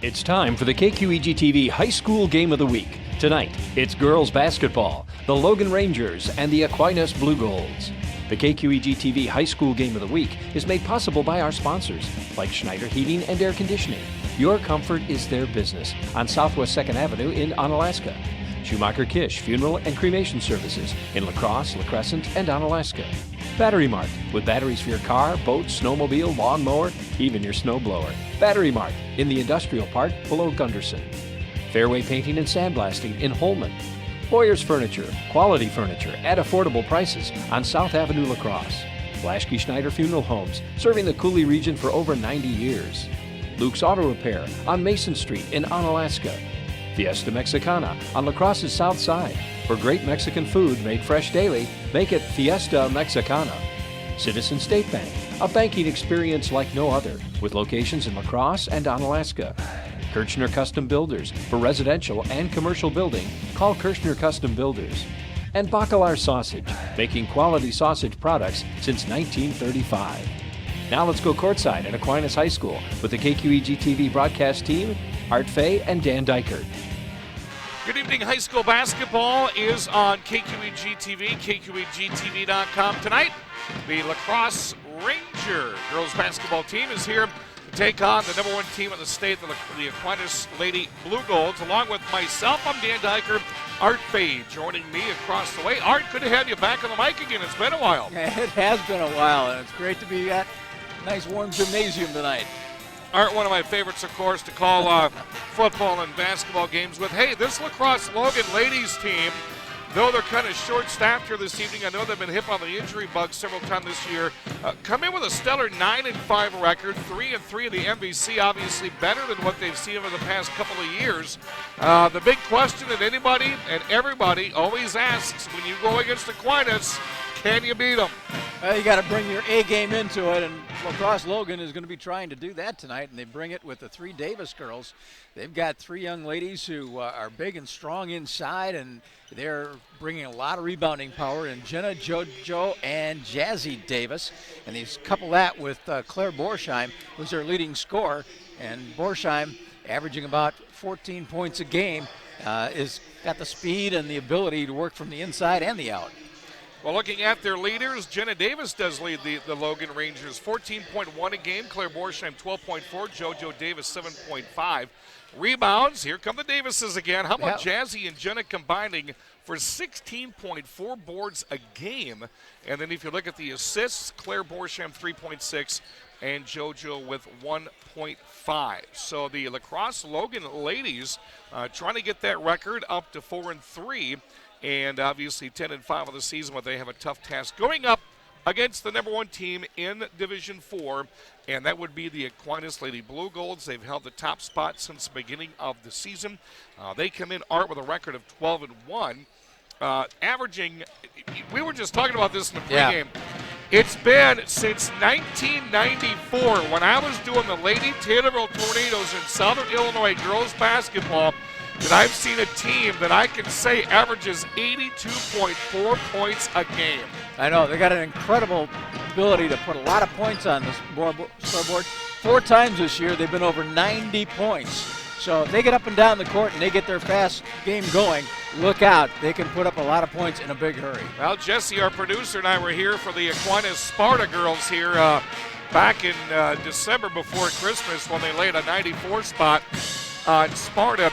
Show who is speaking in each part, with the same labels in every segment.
Speaker 1: It's time for the KQEG-TV High School Game of the Week. Tonight, it's girls basketball, the Logan Rangers, and the Aquinas Blue Golds. The KQEG-TV High School Game of the Week is made possible by our sponsors, like Schneider Heating and Air Conditioning. Your comfort is their business on Southwest 2nd Avenue in Onalaska. Schumacher Kish Funeral and Cremation Services in La Crosse, La Crescent, and Onalaska. Battery Mart, with batteries for your car, boat, snowmobile, lawnmower, even your snowblower. Battery Mart in the Industrial Park below Gunderson. Fairway Painting and Sandblasting in Holman. Boyer's Furniture, quality furniture at affordable prices on South Avenue, La Crosse. Blaschke Schneider Funeral Homes, serving the Cooley region for over 90 years. Luke's Auto Repair on Mason Street in Onalaska. Fiesta Mexicana on La Crosse's south side. For great Mexican food made fresh daily, make it Fiesta Mexicana. Citizen State Bank, a banking experience like no other, with locations in La Crosse and Onalaska. Kirchner Custom Builders, for residential and commercial building, call Kirchner Custom Builders. And Bacalar Sausage, making quality sausage products since 1935. Now let's go courtside at Aquinas High School with the KQEG-TV broadcast team, Art Fay and Dan Dykert.
Speaker 2: Good evening. High school basketball is on KQEG-TV, KQEG-TV.com. Tonight, the La Crosse Ranger girls basketball team is here to take on the number one team in the state, the Aquinas Lady Blue Golds. Along with myself, I'm Dan Dykert. Art Fay joining me across the way. Art, good to have you back on the mic again. It's been a while.
Speaker 3: Yeah, it has been a while, and it's great to be at a nice warm gymnasium tonight.
Speaker 2: Art, one of my favorites, of course, to call football and basketball games with. Hey, this La Crosse Logan ladies team, though they're kind of short-staffed here this evening, I know they've been hit on the injury bug several times this year, come in with a stellar 9-5 record, 3-3 in the MVC, obviously better than what they've seen over the past couple of years. The big question that anybody and everybody always asks when you go against Aquinas, can you beat them?
Speaker 3: Well, you got to bring your A game into it, and La Crosse Logan is going to be trying to do that tonight, and they bring it with the three Davis girls. They've got three young ladies who are big and strong inside, and they're bringing a lot of rebounding power in Jenna, JoJo, and Jazzy Davis. And they couple that with Claire Borsheim, who's their leading scorer, and Borsheim, averaging about 14 points a game, is got the speed and the ability to work from the inside and the out.
Speaker 2: Well, looking at their leaders, Jenna Davis does lead the Logan Rangers, 14.1 a game. Claire Borsheim, 12.4. JoJo Davis, 7.5. Rebounds, here come the Davises again. How about Jazzy and Jenna combining for 16.4 boards a game? And then if you look at the assists, Claire Borsheim, 3.6, and JoJo with 1.5. So the La Crosse Logan ladies trying to get that record up to 4-3. And obviously 10-5 of the season, but they have a tough task going up against the number one team in Division 4, and that would be the Aquinas Lady Blue Golds. They've held the top spot since the beginning of the season. They come in, Art, with a record of 12-1, averaging, we were just talking about this in the pregame. Yeah. It's been since 1994 when I was doing the Lady Taylorville Tornadoes in Southern Illinois girls basketball, that I've seen a team that I can say averages 82.4 points a game.
Speaker 3: I know. They got an incredible ability to put a lot of points on the scoreboard. 4 times this year, they've been over 90 points. So if they get up and down the court and they get their fast game going, look out. They can put up a lot of points in a big hurry.
Speaker 2: Well, Jesse, our producer, and I were here for the Aquinas Sparta girls here back in December before Christmas when they laid a 94 spot on Sparta.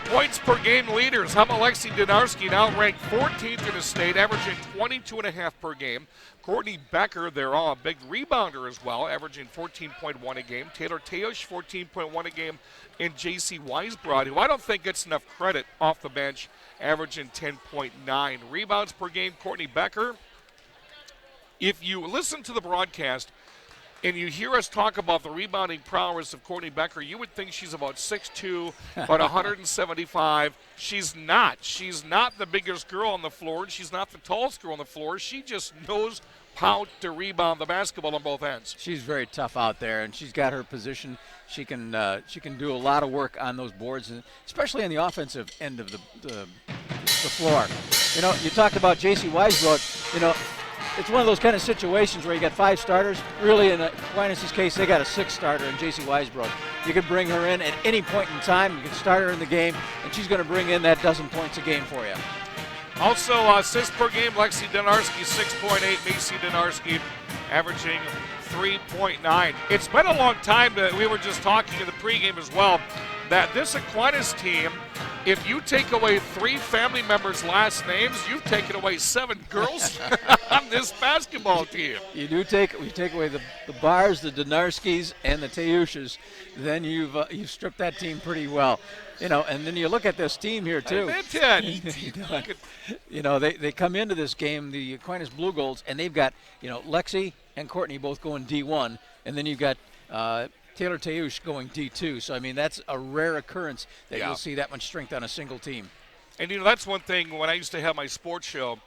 Speaker 2: Points per game leaders. How about Lexi Donarski, now ranked 14th in the state, averaging 22.5 per game. Courtney Becker, they're all a big rebounder as well, averaging 14.1 a game. Taylor Teosh, 14.1 a game. And J.C. Weisbrod, who I don't think gets enough credit off the bench, averaging 10.9 rebounds per game. Courtney Becker, if you listen to the broadcast and you hear us talk about the rebounding prowess of Courtney Becker, you would think she's about 6'2", about 175. She's not. She's not the biggest girl on the floor, and she's not the tallest girl on the floor. She just knows how to rebound the basketball on both ends.
Speaker 3: She's very tough out there, and she's got her position. She can do a lot of work on those boards, and especially on the offensive end of the floor. You know, you talked about J.C. Weisbrod. You know, it's one of those kind of situations where you got 5 starters. Really, in Aquinas' case, they got a 6th starter in J.C. Weisbrod. You could bring her in at any point in time. You can start her in the game, and she's going to bring in that dozen points a game for you.
Speaker 2: Also, assists per game, Lexi Donarski 6.8, Macy Donarski averaging 3.9. It's been a long time that we were just talking in the pregame as well, that this Aquinas team, if you take away 3 family members' last names, you've taken away 7 girls on this basketball team.
Speaker 3: We take away the Bars, the Donarskis, and the Teushas, then you've stripped that team pretty well. And then you look at this team here too. They come into this game, the Aquinas Blue Golds, and they've got Lexi and Courtney both going D1, and then you've got Taylor Teush going D2. So, I mean, that's a rare occurrence that you'll see that much strength on a single team.
Speaker 2: And, that's one thing when I used to have my sports show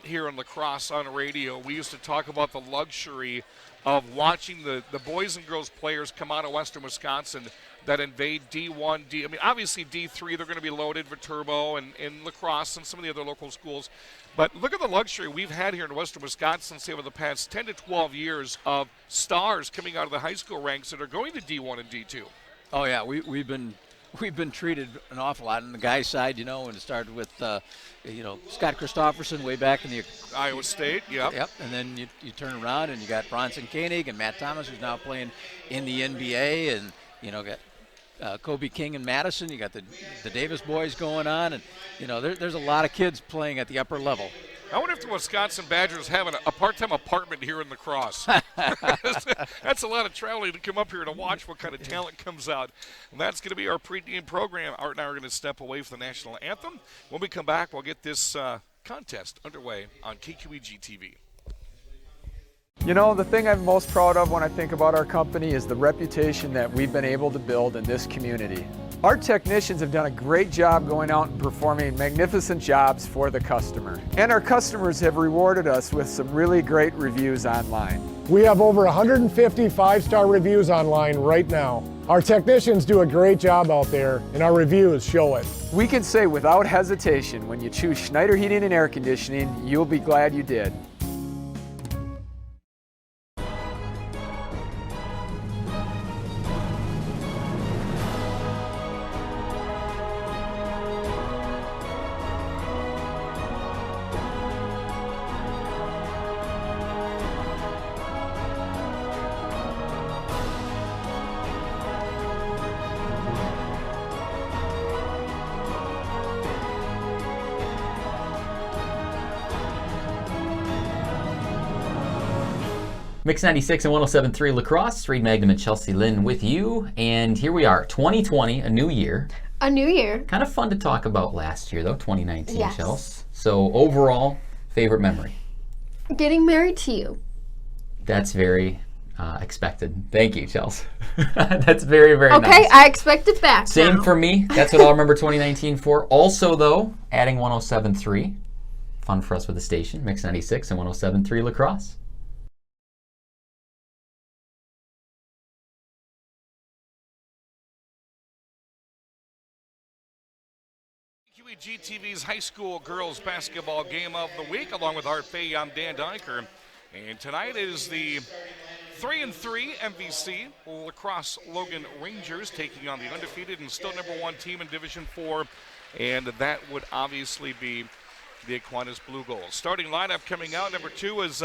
Speaker 2: here in La Crosse on radio, we used to talk about the luxury of watching the boys and girls players come out of Western Wisconsin that invade D1, I mean, obviously D3, they're going to be loaded for Turbo and La Crosse and some of the other local schools. But look at the luxury we've had here in Western Wisconsin, say, over the past 10 to 12 years of stars coming out of the high school ranks that are going to D1 and D2.
Speaker 3: Oh, yeah, we've been treated an awful lot on the guys' side, and it started with, Scott Christofferson way back in the
Speaker 2: Iowa State, Yep,
Speaker 3: and then you turn around and you got Bronson Koenig and Matt Thomas, who's now playing in the NBA, and, got Kobe King and Madison. You got the Davis boys going on, and there's a lot of kids playing at the upper level.
Speaker 2: I wonder if the Wisconsin Badgers have a part-time apartment here in La Crosse. That's a lot of traveling to come up here to watch what kind of talent comes out. And that's going to be our pregame program. Art and I are going to step away for the national anthem. When we come back, we'll get this contest underway on KQEG TV.
Speaker 4: The thing I'm most proud of when I think about our company is the reputation that we've been able to build in this community. Our technicians have done a great job going out and performing magnificent jobs for the customer. And our customers have rewarded us with some really great reviews online.
Speaker 5: We have over 150 5-star reviews online right now. Our technicians do a great job out there, and our reviews show it.
Speaker 4: We can say without hesitation, when you choose Schneider Heating and Air Conditioning, you'll be glad you did.
Speaker 6: Mix 96 and 107.3 La Crosse. Reed Magnum and Chelsea Lynn with you. And here we are, 2020, a new year.
Speaker 7: A new year.
Speaker 6: Kind of fun to talk about last year, though, 2019,
Speaker 7: yes.
Speaker 6: Chelsea. So overall, favorite memory?
Speaker 7: Getting married to you.
Speaker 6: That's very expected. Thank you, Chelsea. That's very, very nice.
Speaker 7: Okay, I expect it back.
Speaker 6: Same
Speaker 7: now.
Speaker 6: for me. That's what I'll remember 2019 for. Also, though, adding 107.3. Fun for us with the station. Mix 96 and 107.3 La Crosse.
Speaker 2: GTV's high school girls basketball game of the week, along with Art Fay. I'm Dan Dyker, and tonight is the 3-3 MVC La Crosse Logan Rangers taking on the undefeated and still #1 team in Division 4, and that would obviously be the Aquinas Blue Golds. Starting lineup coming out, number 2 is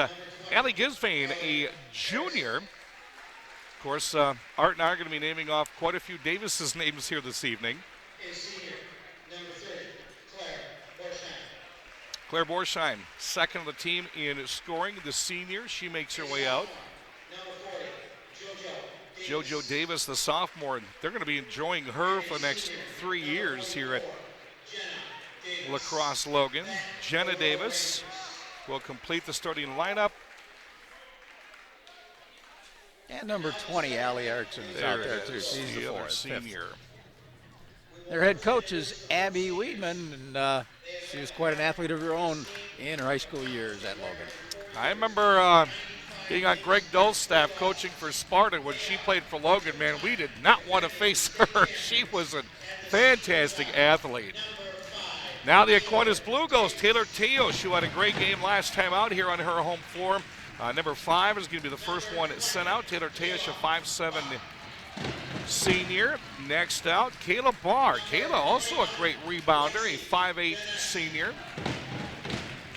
Speaker 2: Allie Gisvane, a junior. Of course, Art and I are going to be naming off quite a few Davis's names here this evening. Claire Borsheim, second of the team in scoring. The senior, she makes her way out. JoJo Davis, the sophomore. They're going to be enjoying her for the next 3 years here at La Crosse Logan. Jenna Davis will complete the starting lineup.
Speaker 3: And number 20, Allie Erickson, is out there too. She's the
Speaker 2: other
Speaker 3: fourth,
Speaker 2: senior.
Speaker 3: Their head coach is Abby Weedman, and she was quite an athlete of her own in her high school years at Logan.
Speaker 2: I remember being on Greg Dull's staff coaching for Sparta when she played for Logan. Man, we did not want to face her. She was a fantastic athlete. Now the Aquinas Blue Ghost, Taylor Teos, who had a great game last time out here on her home floor. Number 5 is going to be the first one sent out. Taylor Teos, a 5'7" senior. Next out, Kayla Barr. Kayla also a great rebounder, a 5'8" senior.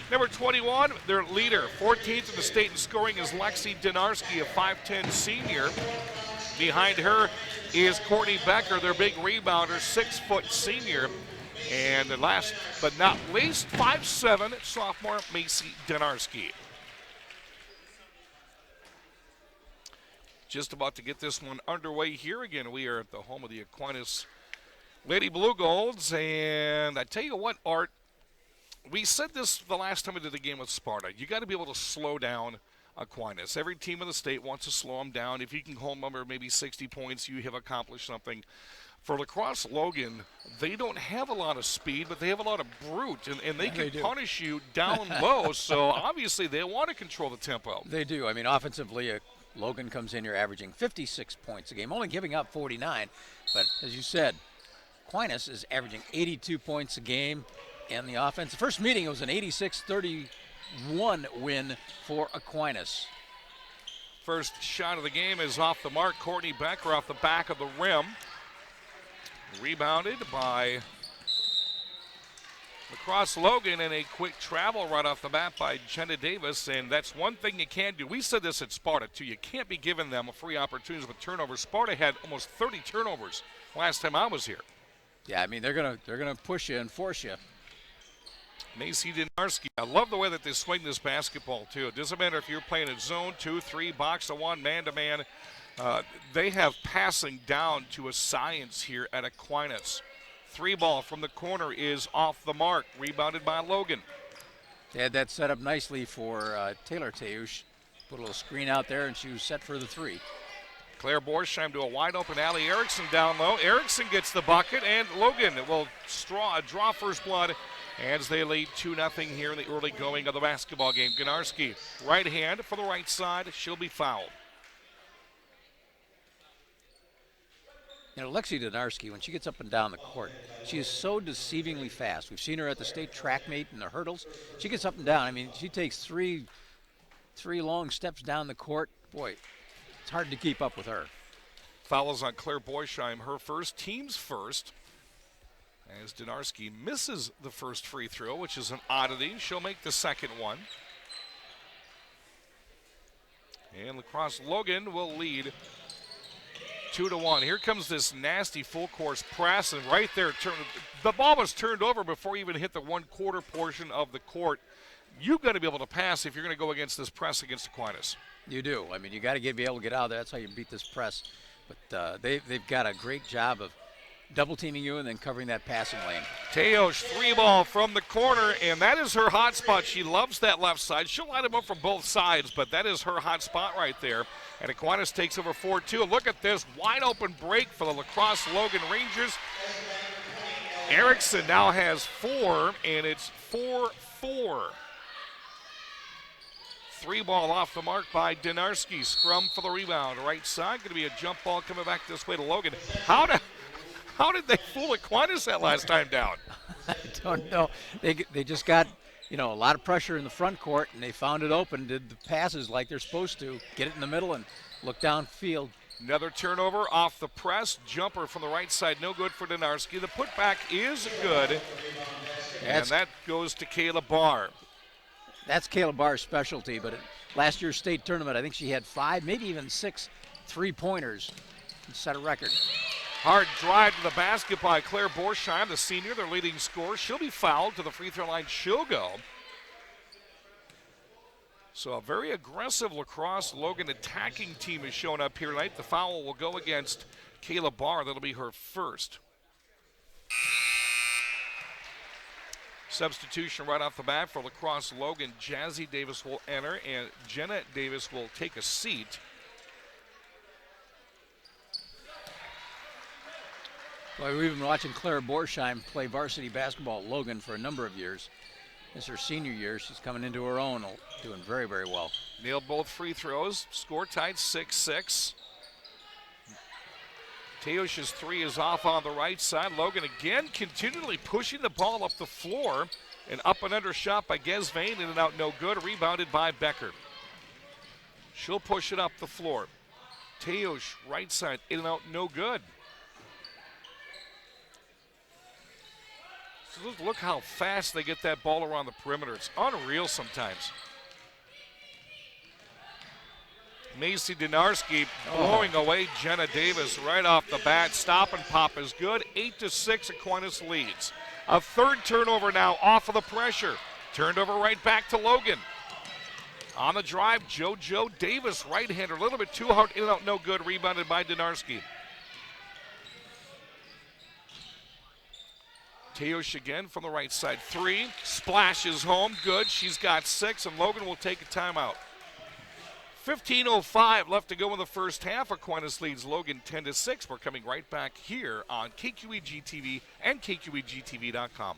Speaker 2: Number 21, their leader, 14th in the state in scoring, is Lexi Dinarski, a 5'10" senior. Behind her is Courtney Becker, their big rebounder, 6-foot senior. And the last but not least, 5'7", sophomore Macy Dinarski. Just about to get this one underway here. Again, we are at the home of the Aquinas Lady Blue Golds. And I tell you what, Art, we said this the last time we did the game with Sparta. You got to be able to slow down Aquinas. Every team in the state wants to slow them down. If you can hold them under maybe 60 points, you have accomplished something. For Lacrosse Logan, they don't have a lot of speed, but they have a lot of brute, and they can punish you down low. So obviously they want to control the tempo.
Speaker 3: They do. I mean, offensively, Logan comes in here averaging 56 points a game, only giving up 49. But as you said, Aquinas is averaging 82 points a game in the offense. The first meeting, it was an 86-31 win for Aquinas.
Speaker 2: First shot of the game is off the mark. Courtney Becker off the back of the rim. Rebounded by Lacrosse Logan, and a quick travel right off the bat by Jenna Davis. And that's one thing you can't do. We said this at Sparta too. You can't be giving them a free opportunities with turnovers. Sparta had almost 30 turnovers last time I was here.
Speaker 3: Yeah, I mean they're gonna push you and force you.
Speaker 2: Macy Dinarski, I love the way that they swing this basketball too. It doesn't matter if you're playing in zone 2, 3, box of 1, man to man. They have passing down to a science here at Aquinas. 3-ball from the corner is off the mark, rebounded by Logan.
Speaker 3: They had that set up nicely for Taylor Teusch. Put a little screen out there, and she was set for the 3.
Speaker 2: Claire Borsheim to a wide open Allie Erickson down low. Erickson gets the bucket, and Logan will draw first blood as they lead 2-0 here in the early going of the basketball game. Gonarski, right hand for the right side. She'll be fouled.
Speaker 3: You know, Lexi Dinarski, when she gets up and down the court, she is so deceivingly fast. We've seen her at the state track meet in the hurdles. She gets up and down. I mean, she takes three long steps down the court. Boy, it's hard to keep up with her.
Speaker 2: Fouls on Claire Boysheim, her first, team's first. As Dinarski misses the first free throw, which is an oddity. She'll make the second one. And Lacrosse Logan will lead 2-1. Here comes this nasty full course press, and right there, the ball was turned over before you even hit the 1/4 portion of the court. You've got to be able to pass if you're going to go against this press against Aquinas.
Speaker 3: You do. I mean, you got to be able to get out of there. That's how you beat this press. But they've got a great job of double teaming you and then covering that passing lane.
Speaker 2: Teos, 3-ball from the corner, and that is her hot spot. She loves that left side. She'll light him up from both sides, but that is her hot spot right there. And Aquinas takes over 4-2. Look at this wide open break for the Lacrosse Logan Rangers. Erickson now has 4, and it's 4-4. 3-ball off the mark by Dinarski. Scrum for the rebound. Right side, going to be a jump ball coming back this way to Logan. How did they fool Aquinas that last time down?
Speaker 3: I don't know. They just got, a lot of pressure in the front court, and they found it open, did the passes like they're supposed to, get it in the middle and look downfield.
Speaker 2: Another turnover off the press. Jumper from the right side, no good for Dinarski. The putback is good, and that goes to Kayla Barr.
Speaker 3: That's Kayla Barr's specialty, but at last year's state tournament, I think she had 5, maybe even 6 3-pointers and set a record.
Speaker 2: Hard drive to the basket by Claire Borsheim, the senior, their leading scorer. She'll be fouled. To the free throw line, she'll go. So a very aggressive Lacrosse Logan attacking team is showing up here tonight. The foul will go against Kayla Barr. That'll be her first. Substitution right off the bat for Lacrosse Logan. Jazzy Davis will enter, and Jenna Davis will take a seat.
Speaker 3: Well, we've been watching Claire Borsheim play varsity basketball at Logan for a number of years. This is her senior year. She's coming into her own, doing very, very well.
Speaker 2: Nailed both free throws. Score tied 6-6. Teosh's three is off on the right side. Logan again continually pushing the ball up the floor. An up and under shot by Gesvain, in and out, no good. Rebounded by Becker. She'll push it up the floor. Teosh, right side, in and out, no good. So look how fast they get that ball around the perimeter. It's unreal sometimes. Macy Dinarski blowing away Jenna Davis right off the bat. Stop and pop is good. 8-6, Aquinas leads. A third turnover now off of the pressure. Turned over right back to Logan. On the drive, JoJo Davis, right-hander, a little bit too hard, in and out, no good. Rebounded by Dinarski. Teosh again from the right side. Three, splashes home, good. She's got 6, and Logan will take a timeout. 15:05 left to go in the first half. Aquinas leads Logan 10-6. We're coming right back here on KQEG-TV and KQEG-TV.com.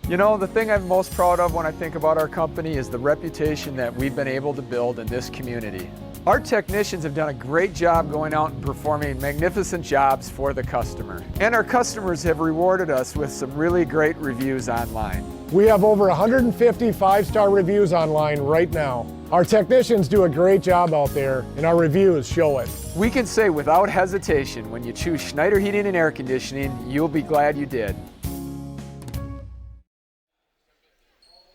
Speaker 4: You know, the thing I'm most proud of when I think about our company is the reputation that we've been able to build in this community. Our technicians have done a great job going out and performing magnificent jobs for the customer. And our customers have rewarded us with some really great reviews online.
Speaker 5: We have over 150 5-star reviews online right now. Our technicians do a great job out there, and our reviews show it.
Speaker 4: We can say without hesitation, when you choose Schneider Heating and Air Conditioning, you'll be glad you did.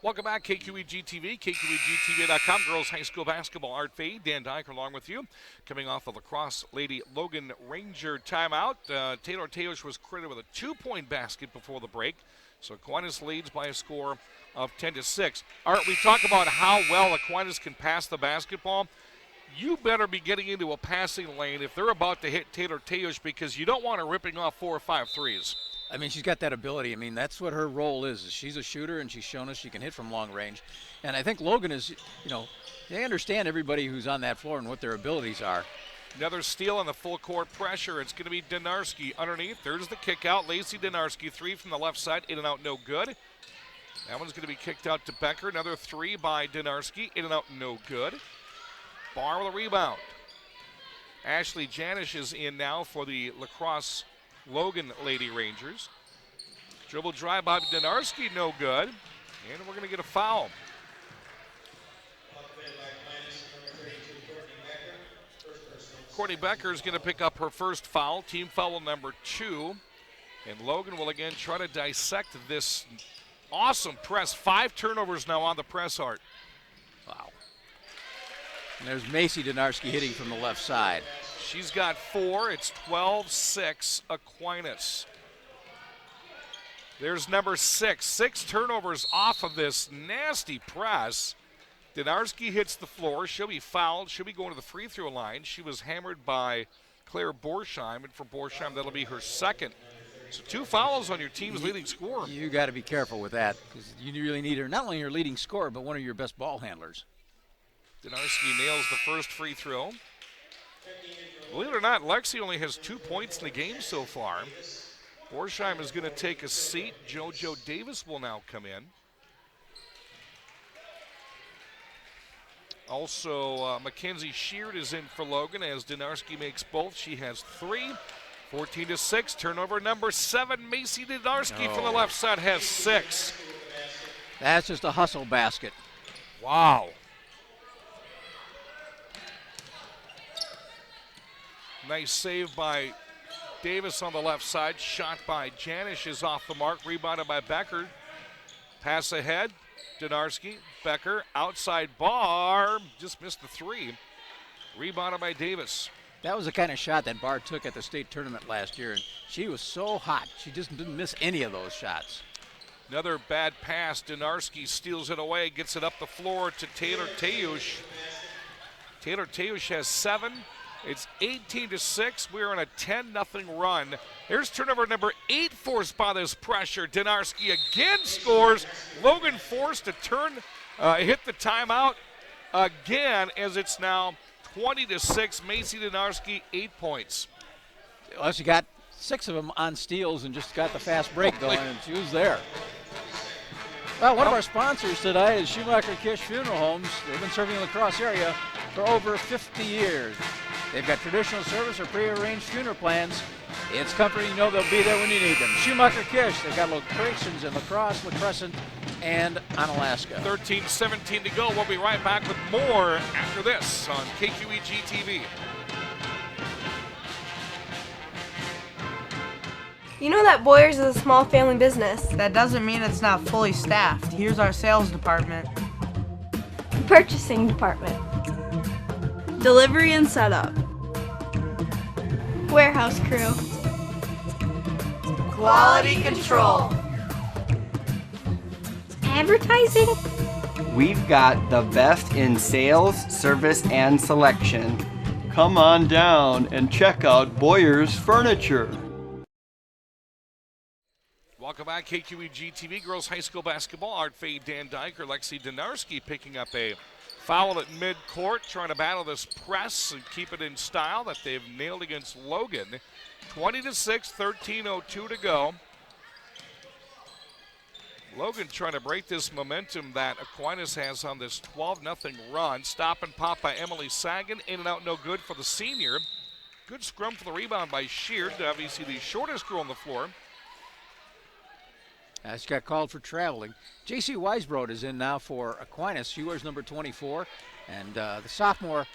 Speaker 2: Welcome back, KQEG-TV, KQEG-TV.com. Girls High School Basketball, Art Fade. Dan Dyker along with you. Coming off of lacrosse Lady Logan Ranger timeout. Taylor Teosh was credited with a 2-point basket before the break. So Aquinas leads by a score of 10-6. Art, we talk about how well Aquinas can pass the basketball. You better be getting into a passing lane if they're about to hit Taylor Teosh, because you don't want her ripping off 4 or 5 threes.
Speaker 3: I mean, she's got that ability. I mean, that's what her role is. She's a shooter, and she's shown us she can hit from long range. And I think Logan is, you know, they understand everybody who's on that floor and what their abilities are.
Speaker 2: Another steal on the full court pressure. It's going to be Dinarski underneath. There's the kick out. Lacey Dinarski, 3 from the left side, in and out, no good. That one's going to be kicked out to Becker. Another 3 by Dinarski, in and out, no good. Barr with a rebound. Ashley Janish is in now for the lacrosse Logan Lady Rangers. Dribble drive by Dinarski, no good. And we're going to get a foul. Courtney Becker is going to pick up her first foul, team foul number 2. And Logan will again try to dissect this awesome press. 5 turnovers now on the press, Art.
Speaker 3: Wow. And there's Macy Dinarski hitting from the left side.
Speaker 2: She's got 4. It's 12-6 Aquinas. There's number 6. 6 turnovers off of this nasty press. Dinarski hits the floor. She'll be fouled. She'll be going to the free throw line. She was hammered by Claire Borsheim, and for Borsheim, that'll be her second. So 2 fouls on your team's leading scorer.
Speaker 3: You got to be careful with that, because you really need her, not only your leading scorer, but one of your best ball handlers.
Speaker 2: Dinarski nails the first free throw. Believe it or not, Lexi only has 2 points in the game so far. Borsheim is going to take a seat. JoJo Davis will now come in. Also, Mackenzie Sheard is in for Logan as Dinarski makes both. She has 3. 14-6. Turnover number 7. Macy Dinarski from the left side has 6.
Speaker 3: That's just a hustle basket.
Speaker 2: Wow. Nice save by Davis on the left side. Shot by Janish is off the mark. Rebounded by Becker. Pass ahead. Dinarski. Becker. Outside Barr. Just missed the 3. Rebounded by Davis.
Speaker 3: That was the kind of shot that Barr took at the state tournament last year, and she was so hot. She just didn't miss any of those shots.
Speaker 2: Another bad pass. Dinarski steals it away. Gets it up the floor to Taylor Teosh. Taylor Teosh has 7. It's 18-6. We're on a 10-0 run. Here's turnover number 8 forced by this pressure. Dinarski again scores. Logan forced to hit the timeout again, as it's now 20-6. Macy Dinarski, 8 points.
Speaker 3: Well, she got 6 of them on steals and just got the fast break going, and she was there. Well, one of our sponsors today is Schumacher Kish Funeral Homes. They've been serving the La Crosse area for over 50 years. They've got traditional service or prearranged funeral plans. It's comforting to know they'll be there when you need them. Schumacher Kish, they've got locations in La Crosse, La Crescent, and Onalaska.
Speaker 2: 13-17 to go. We'll be right back with more after this on KQEG TV.
Speaker 8: You know that Boyers is a small family business.
Speaker 9: That doesn't mean it's not fully staffed. Here's our sales department.
Speaker 7: Purchasing department.
Speaker 8: Delivery and setup.
Speaker 7: Warehouse crew.
Speaker 9: Quality control.
Speaker 7: Advertising.
Speaker 10: We've got the best in sales, service, and selection. Come on down and check out Boyer's Furniture.
Speaker 2: Welcome back, KQEG TV. Girls High School Basketball. Art Faye Dan Dyker, Lexi Donarski picking up a foul at midcourt, trying to battle this press and keep it in style that they've nailed against Logan. 20-6, 13:02 to go. Logan trying to break this momentum that Aquinas has on this 12-0 run. Stop and pop by Emily Sagan. In and out, no good for the senior. Good scrum for the rebound by Sheard, obviously the shortest girl on the floor.
Speaker 3: She got called for traveling. J.C. Weisbrod is in now for Aquinas. She wears number 24. And the sophomore,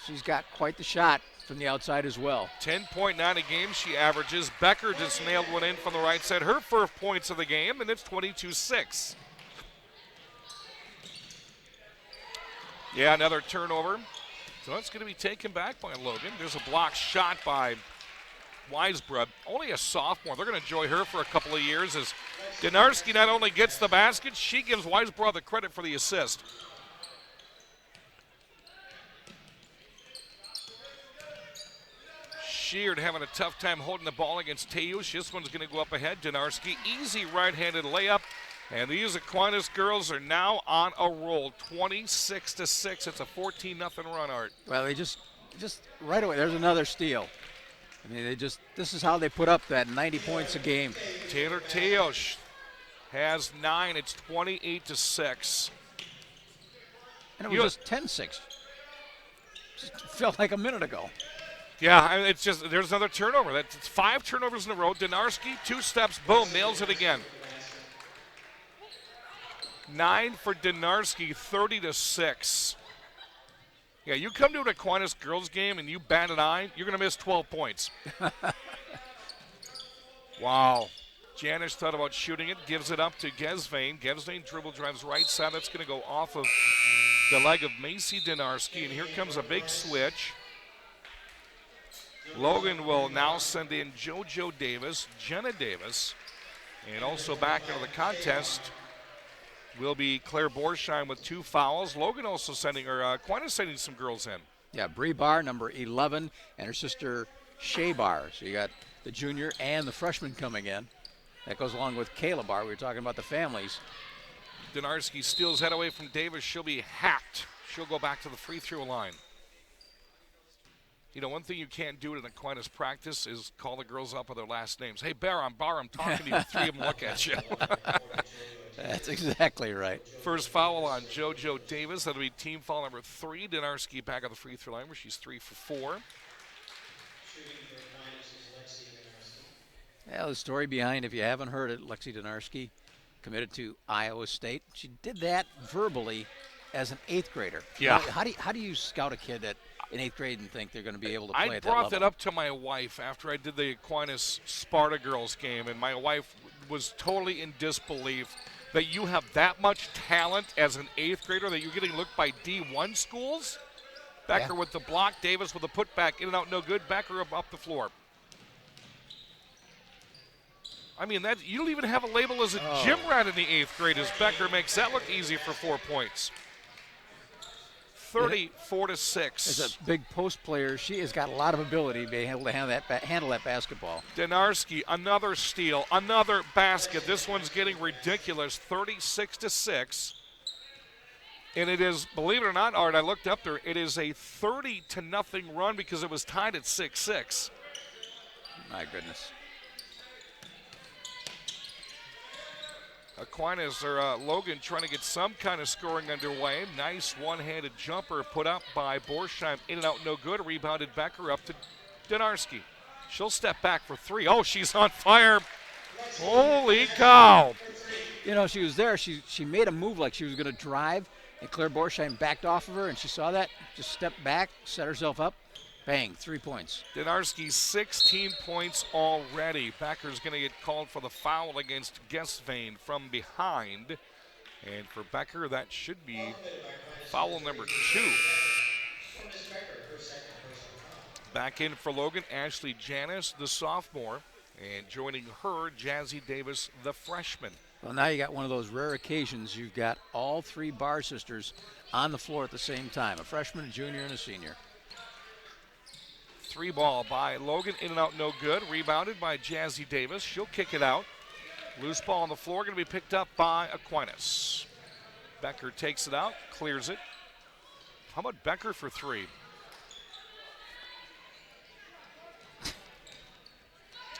Speaker 3: she's got quite the shot from the outside as well.
Speaker 2: 10.9 a game she averages. Becker just nailed one in from the right side. Her first points of the game, and it's 22-6. Yeah, another turnover. So it's going to be taken back by Logan. There's a block shot by Weisbrod, only a sophomore. They're going to enjoy her for a couple of years as Donarski not only gets the basket, she gives Weisbrod the credit for the assist. Sheard having a tough time holding the ball against Teusz. This one's going to go up ahead. Donarski, easy right-handed layup. And these Aquinas girls are now on a roll, 26-6. It's a 14-0 run, Art.
Speaker 3: Well, they just right away, there's another steal. I mean, this is how they put up that 90 points a game.
Speaker 2: Taylor Teusz has 9. It's 28-6.
Speaker 3: And it was just 10-6. Just felt like a minute ago.
Speaker 2: Yeah, it's just, there's another turnover. It's 5 turnovers in a row. Donarski, 2 steps, boom, nails it again. 9 for Donarski, 30-6. Yeah, you come to an Aquinas girls game and you bat an eye, you're going to miss 12 points. Wow. Janish thought about shooting it, gives it up to Gesvain. Gesvain dribble drives right side. That's going to go off of the leg of Macy Donarski. And here comes a big switch. Logan will now send in JoJo Davis, Jenna Davis, and also back into the contest will be Claire Borsheim with 2 fouls. Logan also sending, or Aquinas sending some girls in.
Speaker 3: Yeah, Bree Barr, number 11, and her sister Shea Barr. So you got the junior and the freshman coming in. That goes along with Kayla Barr. We were talking about the families.
Speaker 2: Donarski steals head away from Davis. She'll be hacked. She'll go back to the free throw line. You know, one thing you can't do in Aquinas practice is call the girls up with their last names. Hey, Barr, I'm talking to you. 3 of them look at you.
Speaker 3: That's exactly right.
Speaker 2: First foul on JoJo Davis. That'll be team foul number 3. Donarski back on the free throw line where she's 3 for 4.
Speaker 3: Yeah, the story behind, if you haven't heard it, Lexi Donarski committed to Iowa State. She did that verbally as an 8th grader.
Speaker 2: Yeah.
Speaker 3: How do you scout a kid in 8th grade and think they're going to be able to play at that level?
Speaker 2: I brought that up to my wife after I did the Aquinas Sparta girls game, and my wife was totally in disbelief that you have that much talent as an 8th grader, that you're getting looked by D1 schools. Becker with the block, Davis with the putback, in and out, no good. Becker up the floor. I mean, that you don't even have a label as a gym rat in the 8th grade as Becker makes that look easy for 4 points. 34-6.
Speaker 3: As a big post player, she has got a lot of ability to be able to handle that basketball.
Speaker 2: Donarski, another steal, another basket. This one's getting ridiculous, 36-6. And it is, believe it or not, Art, I looked up there, it is a 30-0 run because it was tied at 6-6.
Speaker 3: My goodness.
Speaker 2: Aquinas or Logan trying to get some kind of scoring underway. Nice one-handed jumper put up by Borsheim. In and out, no good. Rebounded Becker up to Donarski. She'll step back for three. Oh, she's on fire. Holy cow.
Speaker 3: You know, she was there. She made a move like she was going to drive, and Claire Borsheim backed off of her, and she saw that, just stepped back, set herself up. Bang, 3 points.
Speaker 2: Donarski, 16 points already. Becker's going to get called for the foul against Gesvane from behind. And for Becker, that should be foul number 2. Back in for Logan, Ashley Janis, the sophomore. And joining her, Jazzy Davis, the freshman.
Speaker 3: Well, now you got one of those rare occasions. You've got all 3 Bar sisters on the floor at the same time, a freshman, a junior, and a senior.
Speaker 2: 3 ball by Logan, in and out, no good. Rebounded by Jazzy Davis. She'll kick it out. Loose ball on the floor, going to be picked up by Aquinas. Becker takes it out, clears it. How about Becker for 3?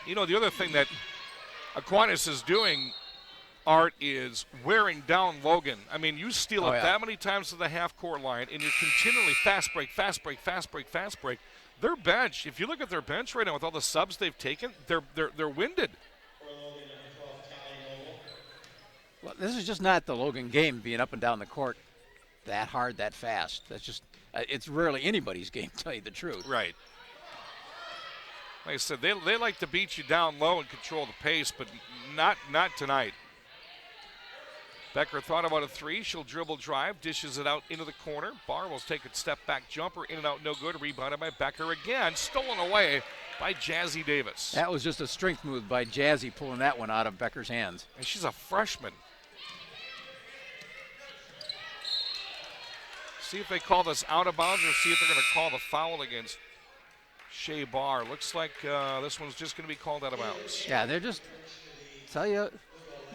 Speaker 2: You know, the other thing that Aquinas is doing, Art, is wearing down Logan. I mean, you steal it that many times to the half-court line, and you're continually fast break, fast break, fast break, fast break. Their bench, if you look at their bench right now with all the subs they've taken, they're winded.
Speaker 3: Well, this is just not the Logan game being up and down the court that hard, that fast. That's just, it's rarely anybody's game, to tell you the truth.
Speaker 2: Right. Like I said, they like to beat you down low and control the pace, but not tonight. Becker thought about a 3. She'll dribble drive, dishes it out into the corner. Barr will take a step back jumper, in and out, no good. Rebounded by Becker again, stolen away by Jazzy Davis.
Speaker 3: That was just a strength move by Jazzy, pulling that one out of Becker's hands.
Speaker 2: And she's a freshman. See if they call this out of bounds or see if they're going to call the foul against Shea Barr. Looks like this one's just going to be called out of bounds.
Speaker 3: Yeah, they're just, tell you,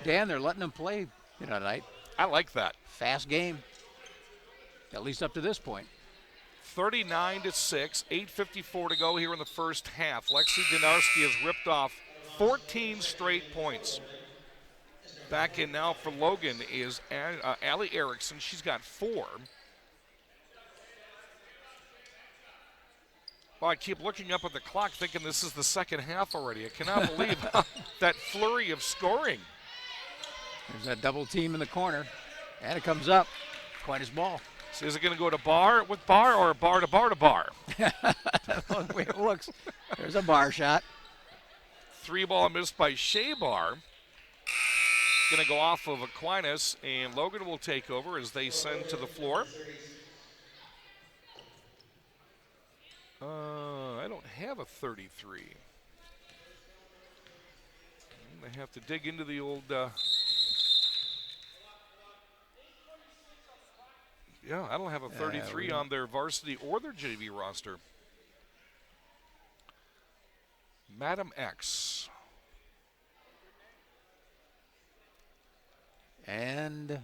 Speaker 3: Dan, they're letting them play, tonight.
Speaker 2: I like that.
Speaker 3: Fast game, at least up to this point.
Speaker 2: 39-6, 8:54 to go here in the first half. Lexi Donarski has ripped off 14 straight points. Back in now for Logan is Allie Erickson. She's got 4. Well, I keep looking up at the clock thinking this is the second half already. I cannot believe that flurry of scoring.
Speaker 3: There's that double team in the corner, and it comes up. Quite his ball.
Speaker 2: So is it going to go to Barr with Barr or Barr to Barr to Barr?
Speaker 3: The way it looks. There's a Barr shot.
Speaker 2: 3 ball missed by Shea Barr. Going to go off of Aquinas, and Logan will take over as they send to the floor. I don't have a 33. I have to dig into the old. Yeah, I don't have a 33 on their varsity or their JV roster. Madam X.
Speaker 3: And,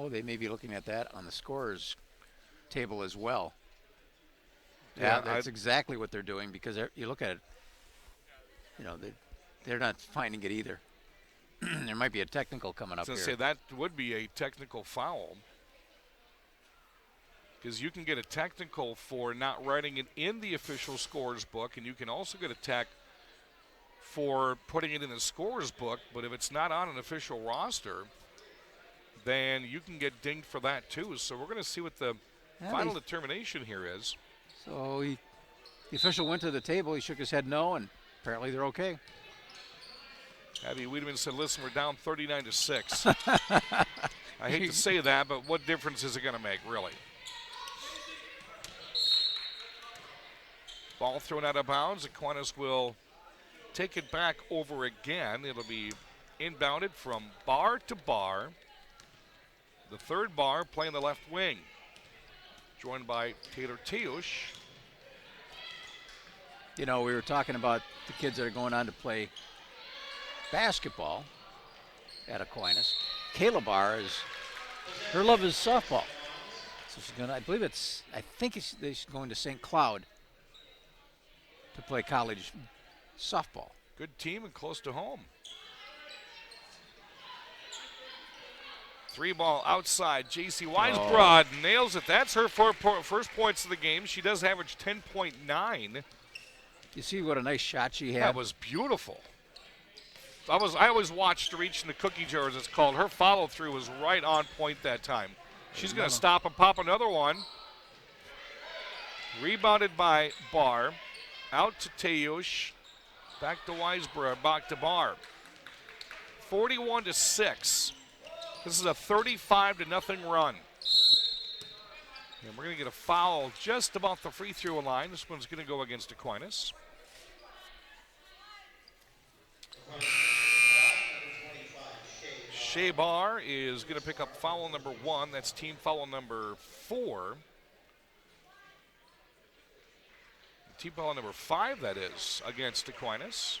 Speaker 3: they may be looking at that on the scorers table as well. Yeah, that's exactly what they're doing, because you look at it, they're not finding it either. There might be a technical coming up here.
Speaker 2: I was going to say, that would be a technical foul, because you can get a technical for not writing it in the official scorer's book, and you can also get a tech for putting it in the scorer's book, but if it's not on an official roster, then you can get dinged for that too. So we're going to see what the final determination here is.
Speaker 3: So the official went to the table, he shook his head no, and apparently they're okay.
Speaker 2: Abby Wiedemann said, listen, we're down 39-6. I hate to say that, but what difference is it going to make, really? Ball thrown out of bounds. Aquinas will take it back over again. It'll be inbounded from Barr to Barr. The third Barr playing the left wing, joined by Taylor Teusch.
Speaker 3: We were talking about the kids that are going on to play basketball at Aquinas. Kayla Barr her love is softball. So she's going to, I think she's going to St. Cloud to play college softball.
Speaker 2: Good team and close to home. 3-ball outside. J.C. Weisbrod nails it. That's her first points of the game. She does average 10.9.
Speaker 3: You see what a nice shot she had?
Speaker 2: That was beautiful. I always watched her reach in the cookie jar, as it's called. Her follow-through was right on point that time. She's going to stop and pop another one. Rebounded by Barr. Out to Teusch. Back to Weisbrod. Back to Barr. 41-6. This is a 35-0 run. And we're going to get a foul just about the free throw line. This one's going to go against Aquinas. Shea Barr is going to pick up foul number 1. That's team foul number 4. Team foul number 5, that is, against Aquinas.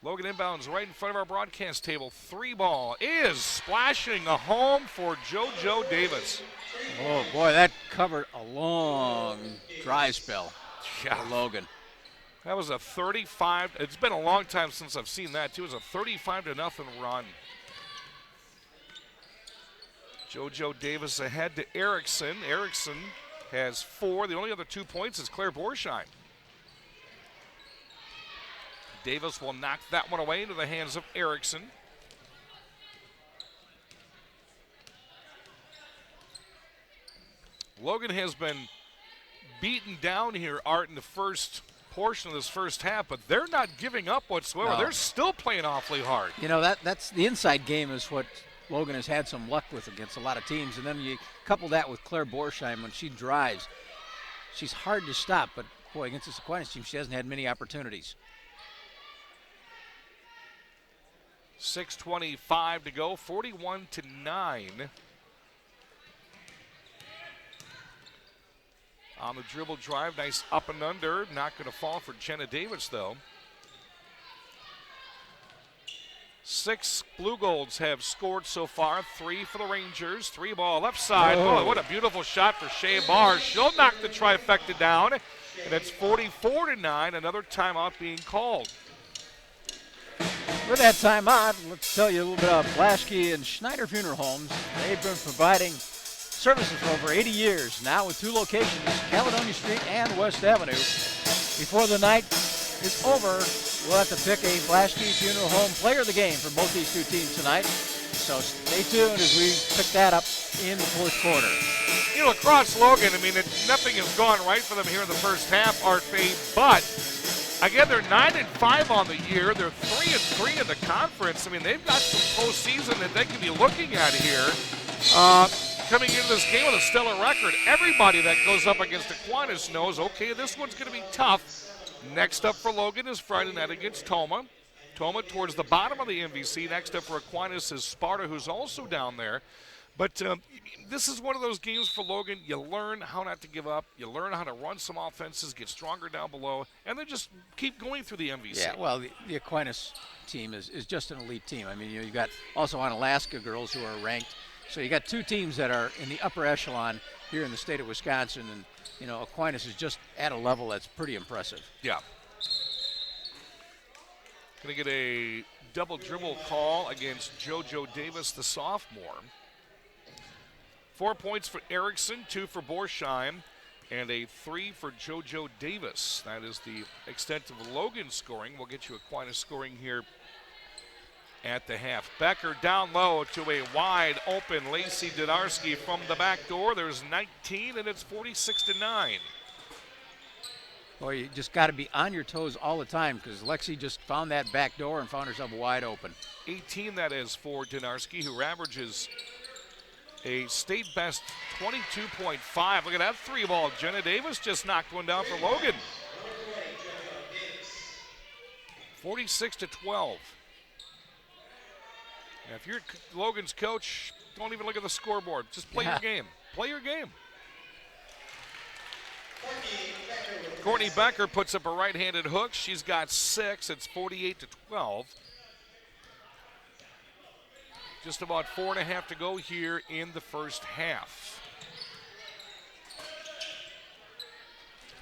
Speaker 2: Logan inbounds right in front of our broadcast table. 3-ball is splashing a home for JoJo Davis.
Speaker 3: Oh, boy, that covered a long dry spell for Logan.
Speaker 2: That was a 35. It's been a long time since I've seen that, too. It was a 35-0 run. JoJo Davis ahead to Erickson. Erickson has 4. The only other 2 points is Claire Borsheim. Davis will knock that one away into the hands of Erickson. Logan has been beaten down here, Art, in the first portion of this first half, but they're not giving up whatsoever.
Speaker 3: No.
Speaker 2: They're still playing awfully hard.
Speaker 3: You know, that's the inside game is what Logan has had some luck with against a lot of teams, and then you couple that with Claire Borsheim when she drives. She's hard to stop, but boy, against this Aquinas team, she hasn't had many opportunities.
Speaker 2: 6:25 to go, 41-9. On the dribble drive, nice up and under. Not going to fall for Jenna Davis, though. 6 Blue Golds have scored so far. 3 for the Rangers. 3-ball left side. Oh, what a beautiful shot for Shea Barr. She'll knock the trifecta down. And it's 44-9. Another timeout being called.
Speaker 3: With that timeout, let's tell you a little bit about Blaschke and Schneider Funeral Homes. They've been providing services for over 80 years, now with 2 locations, Caledonia Street and West Avenue. Before the night is over, we'll have to pick a Blaschke Funeral Home player of the game for both these 2 teams tonight. So stay tuned as we pick that up in the 4th quarter.
Speaker 2: You know, across Logan, I mean, nothing has gone right for them here in the first half, Art Fade, but again, they're 9-5 on the year. They're 3-3 in the conference. I mean, they've got some postseason that they can be looking at here. Coming into this game with a stellar record, everybody that goes up against Aquinas knows, okay, this one's going to be tough. Next up for Logan is Friday night against Toma. Toma towards the bottom of the MVC. Next up for Aquinas is Sparta, who's also down there. But this is one of those games for Logan. You learn how not to give up. You learn how to run some offenses, get stronger down below, and then just keep going through the MVC.
Speaker 3: Yeah, well, the Aquinas team is just an elite team. I mean, you got also on Alaska girls who are ranked. So you got 2 teams that are in the upper echelon here in the state of Wisconsin, and you know Aquinas is just at a level that's pretty impressive.
Speaker 2: Yeah. Going to get a double dribble call against JoJo Davis, the sophomore. 4 points for Erickson, 2 for Borsheim, and a 3 for JoJo Davis. That is the extent of Logan scoring. We'll get you Aquinas scoring here at the half. Becker down low to a wide open Lacey Dinarski from the back door. There's 19, and it's 46-9.
Speaker 3: Boy, you just got to be on your toes all the time because Lexi just found that back door and found herself wide open.
Speaker 2: 18, that is for Dinarski, who averages a state best 22.5. Look at that 3-ball. Jenna Davis just knocked one down for Logan. 46-12. Now, if you're Logan's coach, don't even look at the scoreboard. Just play your game. Play your game. Courtney Becker puts up a right-handed hook. She's got 6. It's 48-12. Just about 4.5 to go here in the first half.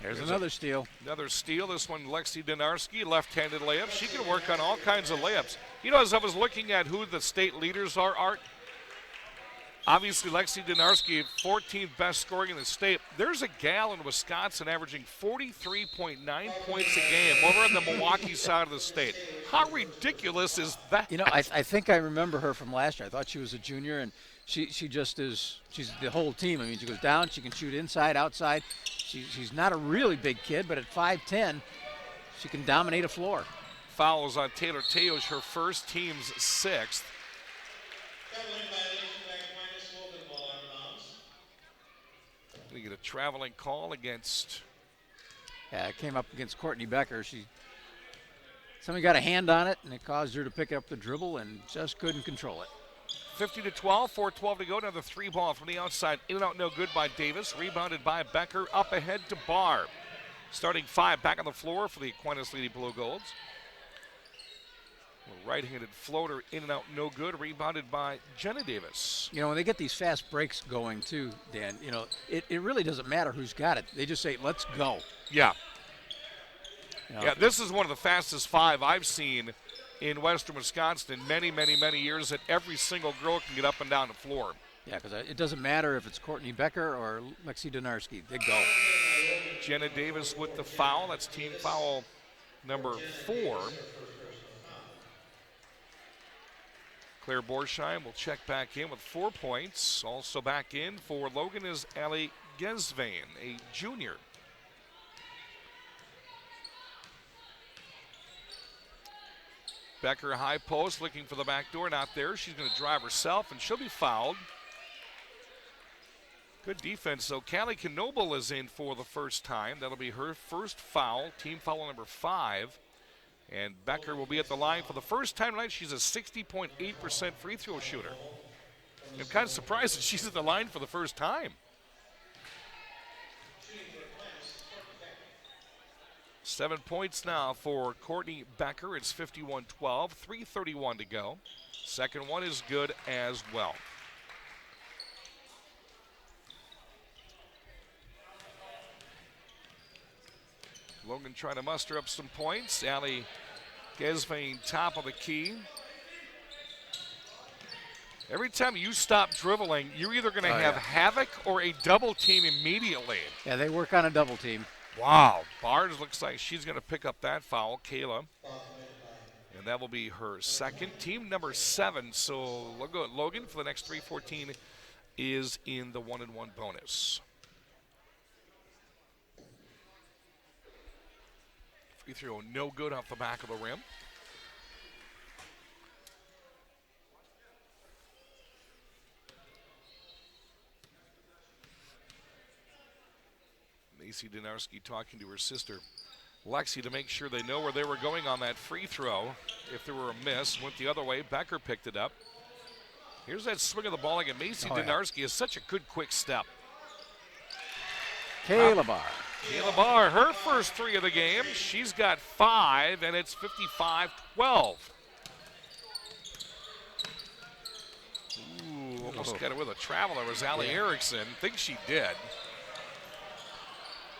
Speaker 3: There's another steal.
Speaker 2: Another steal. This one, Lexi Dinarski, left-handed layup. She can work on all kinds of layups. You know, as I was looking at who the state leaders are, Art, obviously Lexi Dinarski, 14th best scoring in the state. There's a gal in Wisconsin averaging 43.9 points a game over on the Milwaukee side of the state. How ridiculous is that?
Speaker 3: You know, I think I remember her from last year. I thought she was a junior, and she just is. She's the whole team. I mean, she goes down. She can shoot inside, outside. She's not a really big kid, but at 5'10", she can dominate a floor.
Speaker 2: Fouls on Taylor Teos, her first, team's 6th. We get a traveling call against.
Speaker 3: Yeah, it came up against Courtney Becker. Somebody got a hand on it, and it caused her to pick up the dribble and just couldn't control it.
Speaker 2: 50-12, 4:12 to go. Another 3-ball from the outside. In and out, no good by Davis. Rebounded by Becker. Up ahead to Barr. Starting 5 back on the floor for the Aquinas Lady Blue Golds. A right-handed floater, in and out, no good. Rebounded by Jenna Davis.
Speaker 3: You know, when they get these fast breaks going, too, Dan, you know, it really doesn't matter who's got it. They just say, let's go.
Speaker 2: Yeah.
Speaker 3: You know,
Speaker 2: yeah, this is one of the fastest 5 I've seen in Western Wisconsin in many, many, many years, that every single girl can get up and down the floor.
Speaker 3: Yeah, because it doesn't matter if it's Courtney Becker or Lexi Dinarski. They go.
Speaker 2: Jenna Davis with the foul. That's team foul number 4. Claire Borsheim will check back in with 4 points. Also back in for Logan is Allie Gesvain, a junior. Becker high post, looking for the back door, not there. She's going to drive herself, and she'll be fouled. Good defense, though. Callie Knoble is in for the first time. That'll be her first foul, team foul number 5. And Becker will be at the line for the first time tonight. She's a 60.8% free throw shooter. I'm kind of surprised that she's at the line for the first time. 7 points now for Courtney Becker. It's 51-12, 3:31 to go. Second one is good as well. Logan trying to muster up some points. Allie Gesvain top of the key. Every time you stop dribbling, you're either going to have havoc or a double team immediately.
Speaker 3: Yeah, they work on a double team.
Speaker 2: Wow. Bars looks like she's going to pick up that foul, Kayla. And that will be her second. Team number 7. So Logan for the next 3:14 is in the 1-1 bonus. Free throw no good off the back of the rim. Macy Dinarski talking to her sister Lexi to make sure they know where they were going on that free throw. If there were a miss, went the other way. Becker picked it up. Here's that swing of the ball again. Macy Dinarski is such a good quick step.
Speaker 3: Kayla Barr.
Speaker 2: Kayla Barr, her first 3 of the game. She's got 5, and it's 55-12. Ooh, almost got it with a traveler. Was Allie Erickson. Think she did.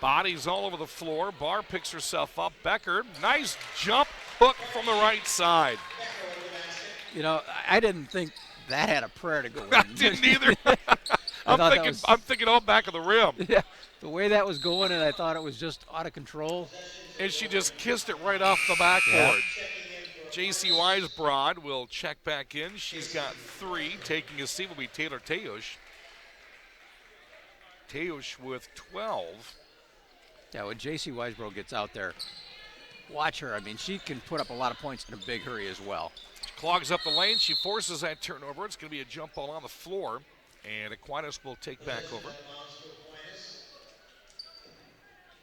Speaker 2: Bodies all over the floor. Barr picks herself up. Becker, nice jump hook from the right side.
Speaker 3: You know, I didn't think that had a prayer to go in.
Speaker 2: I didn't either. I'm thinking all back of the rim.
Speaker 3: Yeah, the way that was going, and I thought it was just out of control.
Speaker 2: And she just kissed it right off the backboard. J.C. Weisbrod will check back in. She's got 3. Taking a seat will be Taylor Teos. Teos with 12.
Speaker 3: Yeah, when J.C. Weisbrod gets out there, watch her. I mean, she can put up a lot of points in a big hurry as well.
Speaker 2: She clogs up the lane. She forces that turnover. It's going to be a jump ball on the floor, and Aquinas will take back over.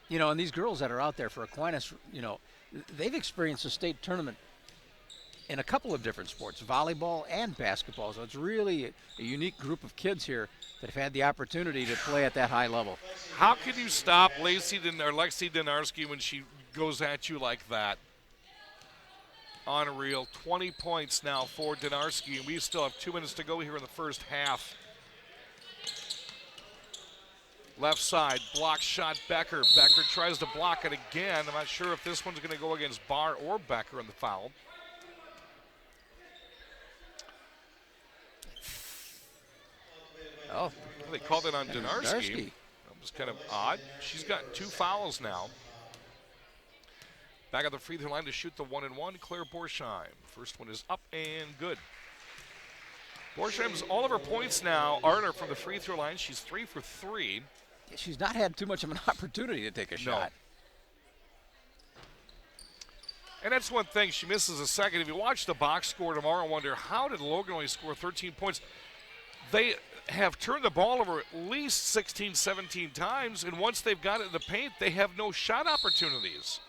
Speaker 3: You know, and these girls that are out there for Aquinas, you know, they've experienced a state tournament in a couple of different sports, volleyball and basketball. So it's really a unique group of kids here that have had the opportunity to play at that high level.
Speaker 2: How can you stop Lexi Dinarski when she goes at you like that? Unreal. 20 points now for Dinarski, and we still have 2 minutes to go here in the first half. Left side, block shot, Becker. Becker tries to block it again. I'm not sure if this one's going to go against Barr or Becker in the foul.
Speaker 3: Oh,
Speaker 2: they called it on Dinarski. That was kind of odd. She's got 2 fouls now. Back at the free throw line to shoot the 1-and-1, Claire Borsheim. First one is up and good. Borsheim's all of her points now are from the free throw line. She's 3 for 3.
Speaker 3: Yeah, she's not had too much of an opportunity to take a shot.
Speaker 2: And that's one thing, she misses a second. If you watch the box score tomorrow and wonder, how did Logan only score 13 points? They have turned the ball over at least 16, 17 times, and once they've got it in the paint, they have no shot opportunities.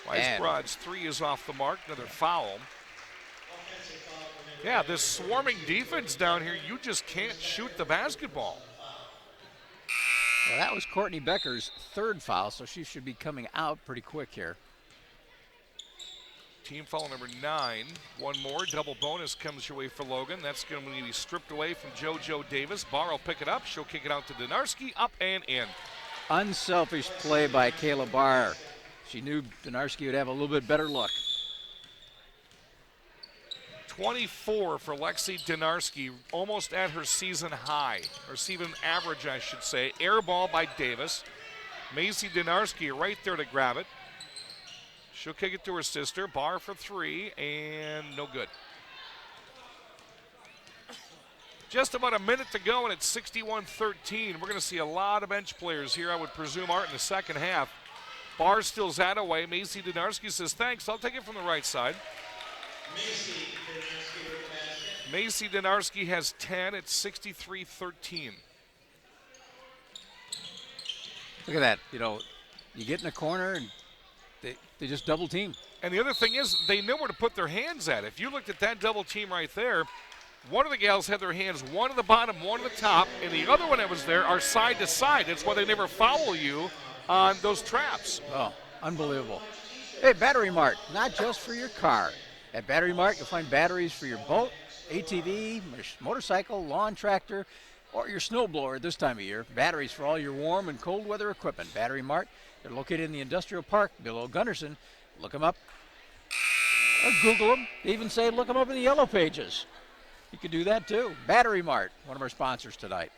Speaker 2: Weisbrod's 3 is off the mark, another foul. Yeah, this swarming defense down here, you just can't shoot the basketball.
Speaker 3: Well, that was Courtney Becker's 3rd foul, so she should be coming out pretty quick here.
Speaker 2: Team foul number 9. One more, double bonus comes your way for Logan. That's going to be stripped away from JoJo Davis. Barr will pick it up. She'll kick it out to Dinarski, up and in.
Speaker 3: Unselfish play by Kayla Barr. She knew Dinarski would have a little bit better luck.
Speaker 2: 24 for Lexi Dinarski, almost at her season high, or season average, I should say. Air ball by Davis. Macy Dinarski right there to grab it. She'll kick it to her sister. Barr for 3, and no good. Just about a minute to go, and it's 61-13. We're going to see a lot of bench players here, I would presume, Art, in the second half. Barr steals that away. Macy Dinarski says, thanks, I'll take it from the right side. Macy Dinarski has 10. It's 63-13.
Speaker 3: Look at that. You know, you get in a corner and they just double team.
Speaker 2: And the other thing is, they know where to put their hands at. If you looked at that double team right there, one of the gals had their hands one at the bottom, one at the top, and the other one that was there are side to side. That's why they never foul you on those traps.
Speaker 3: Oh, unbelievable. Hey, Battery Mart, not just for your car. At Battery Mart, you'll find batteries for your boat, ATV, motorcycle, lawn tractor, or your snowblower this time of year. Batteries for all your warm and cold weather equipment. Battery Mart, they're located in the industrial park below Gunderson. Look them up or Google them. They even say look them up in the yellow pages. You can do that too. Battery Mart, one of our sponsors tonight.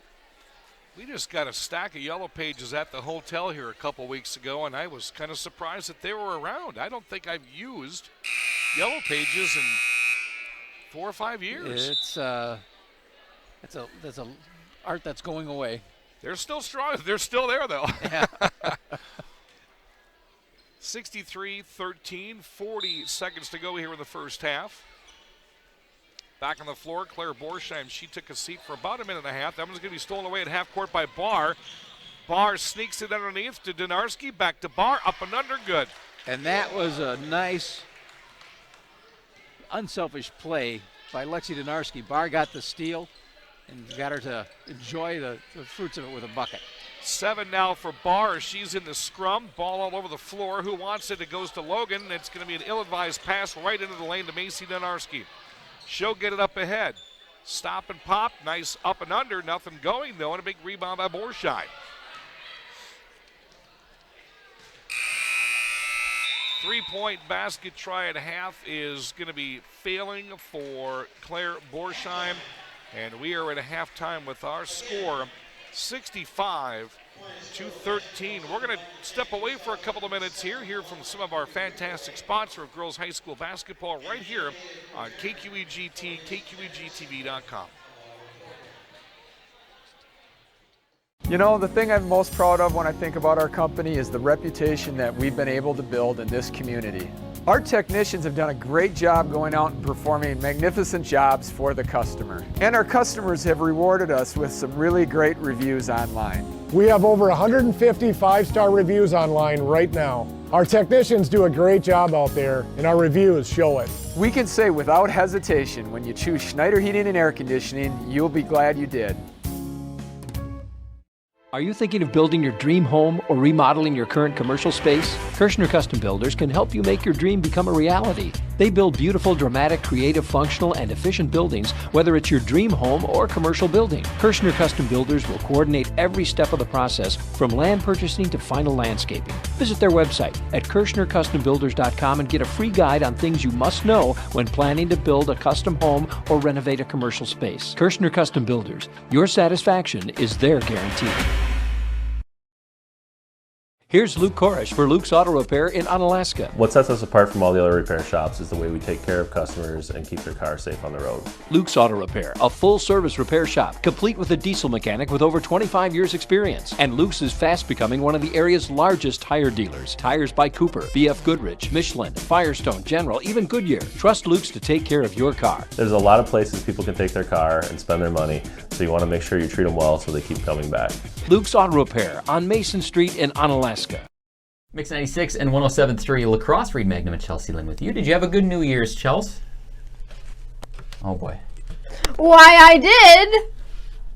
Speaker 2: We just got a stack of yellow pages at the hotel here a couple weeks ago, and I was kind of surprised that they were around. I don't think I've used yellow pages in 4 or 5 years.
Speaker 3: That's a art that's going away.
Speaker 2: They're still strong. They're still there, though.
Speaker 3: Yeah.
Speaker 2: 63-13, 40 seconds to go here in the first half. Back on the floor, Claire Borsheim. She took a seat for about a minute and a half. That one's going to be stolen away at half court by Barr. Barr sneaks it underneath to Dinarski. Back to Barr, up and under, good.
Speaker 3: And that was a nice, unselfish play by Lexi Dinarski. Barr got the steal and got her to enjoy the fruits of it with a bucket.
Speaker 2: 7 now for Barr. She's in the scrum. Ball all over the floor. Who wants it? It goes to Logan. It's going to be an ill-advised pass right into the lane to Macy Dinarski. She'll get it up ahead. Stop and pop. Nice up and under. Nothing going, though, and a big rebound by Borsheim. 3-point basket try at half is going to be failing for Claire Borsheim. And we are at a halftime with our score 65-13. We're going to step away for a couple of minutes here, hear from some of our fantastic sponsor of girls high school basketball right here on KQEGT, KQEGTV.com.
Speaker 4: You know, the thing I'm most proud of when I think about our company is the reputation that we've been able to build in this community. Our technicians have done a great job going out and performing magnificent jobs for the customer. And our customers have rewarded us with some really great reviews online.
Speaker 5: We have over 150 5-star reviews online right now. Our technicians do a great job out there, and our reviews show it.
Speaker 4: We can say without hesitation, when you choose Schneider Heating and Air Conditioning, you'll be glad you did.
Speaker 1: Are you thinking of building your dream home or remodeling your current commercial space? Kirshner Custom Builders can help you make your dream become a reality. They build beautiful, dramatic, creative, functional, and efficient buildings, whether it's your dream home or commercial building. Kirshner Custom Builders will coordinate every step of the process from land purchasing to final landscaping. Visit their website at KirshnerCustomBuilders.com and get a free guide on things you must know when planning to build a custom home or renovate a commercial space. Kirshner Custom Builders, your satisfaction is their guarantee. Here's Luke Korish for Luke's Auto Repair in Onalaska.
Speaker 11: What sets us apart from all the other repair shops is the way we take care of customers and keep their cars safe on the road.
Speaker 1: Luke's Auto Repair, a full-service repair shop, complete with a diesel mechanic with over 25 years experience. And Luke's is fast becoming one of the area's largest tire dealers. Tires by Cooper, BF Goodrich, Michelin, Firestone, General, even Goodyear. Trust Luke's to take care of your car.
Speaker 11: There's a lot of places people can take their car and spend their money, so you want to make sure you treat them well so they keep coming back.
Speaker 1: Luke's Auto Repair on Mason Street in Onalaska.
Speaker 6: Mix 96 and 107.3 La Crosse. Reed Magnum and Chelsea Lynn with you. Did you have a good New Year's, Chels? Oh boy.
Speaker 7: Why, I did.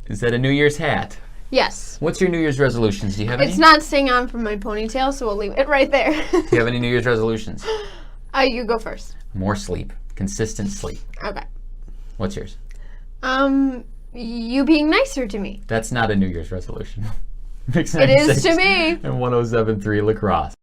Speaker 6: Is that a New Year's hat?
Speaker 7: Yes.
Speaker 6: What's your New Year's resolutions? Do you have any?
Speaker 7: It's not staying on from my ponytail, so we'll leave it right there.
Speaker 6: Do you have any New Year's resolutions?
Speaker 7: You go first.
Speaker 6: More sleep. Consistent sleep.
Speaker 7: Okay.
Speaker 6: What's yours?
Speaker 7: You being nicer to me.
Speaker 6: That's not a New Year's resolution. Mix
Speaker 7: It is
Speaker 6: 96
Speaker 7: to me.
Speaker 6: And 107.3 La Crosse.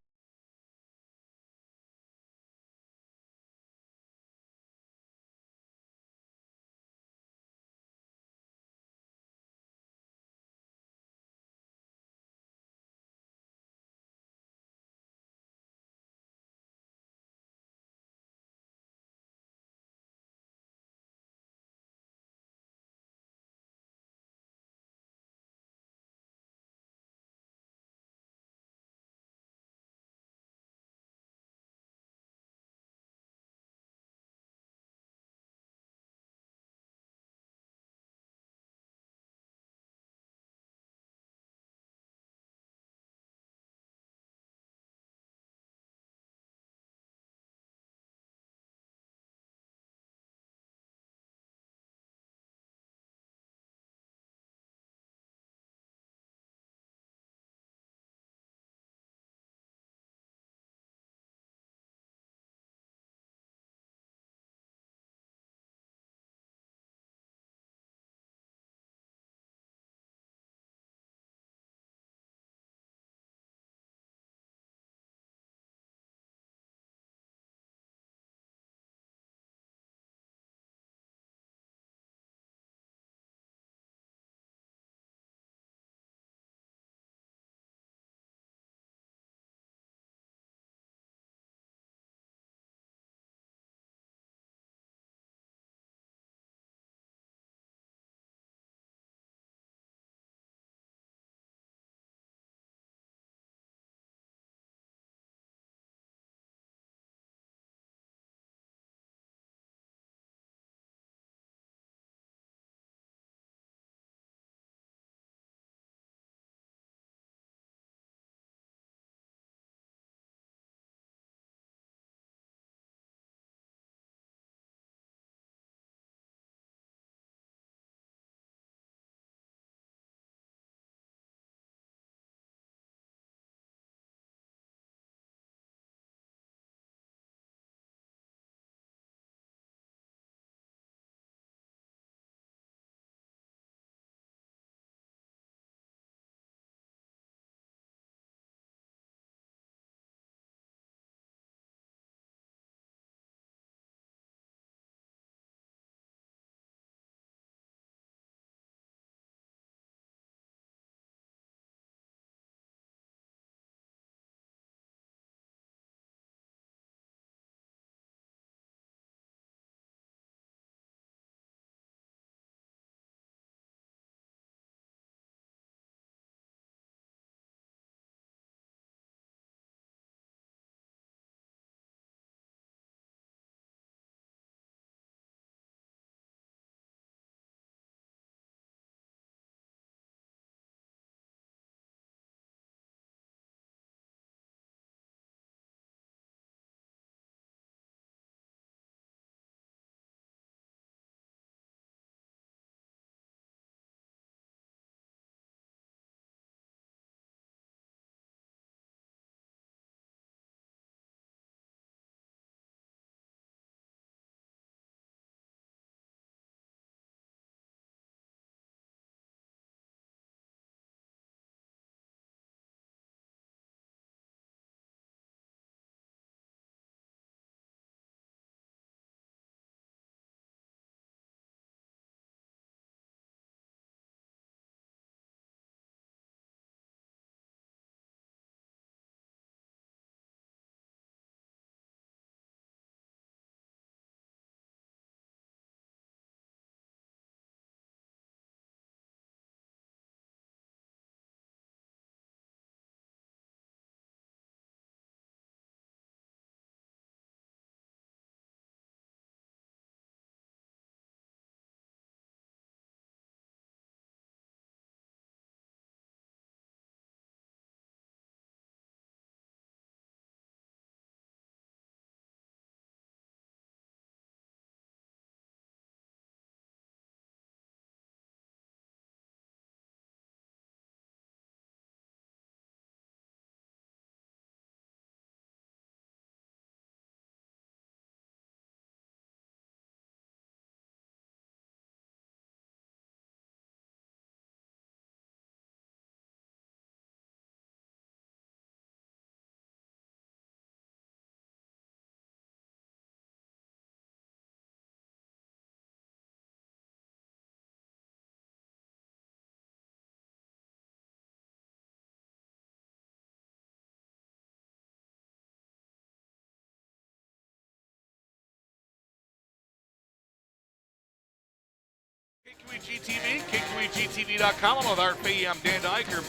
Speaker 2: KQEG-TV, KQEG-TV.com. I'm with Art Fahey. I'm Dan Diker.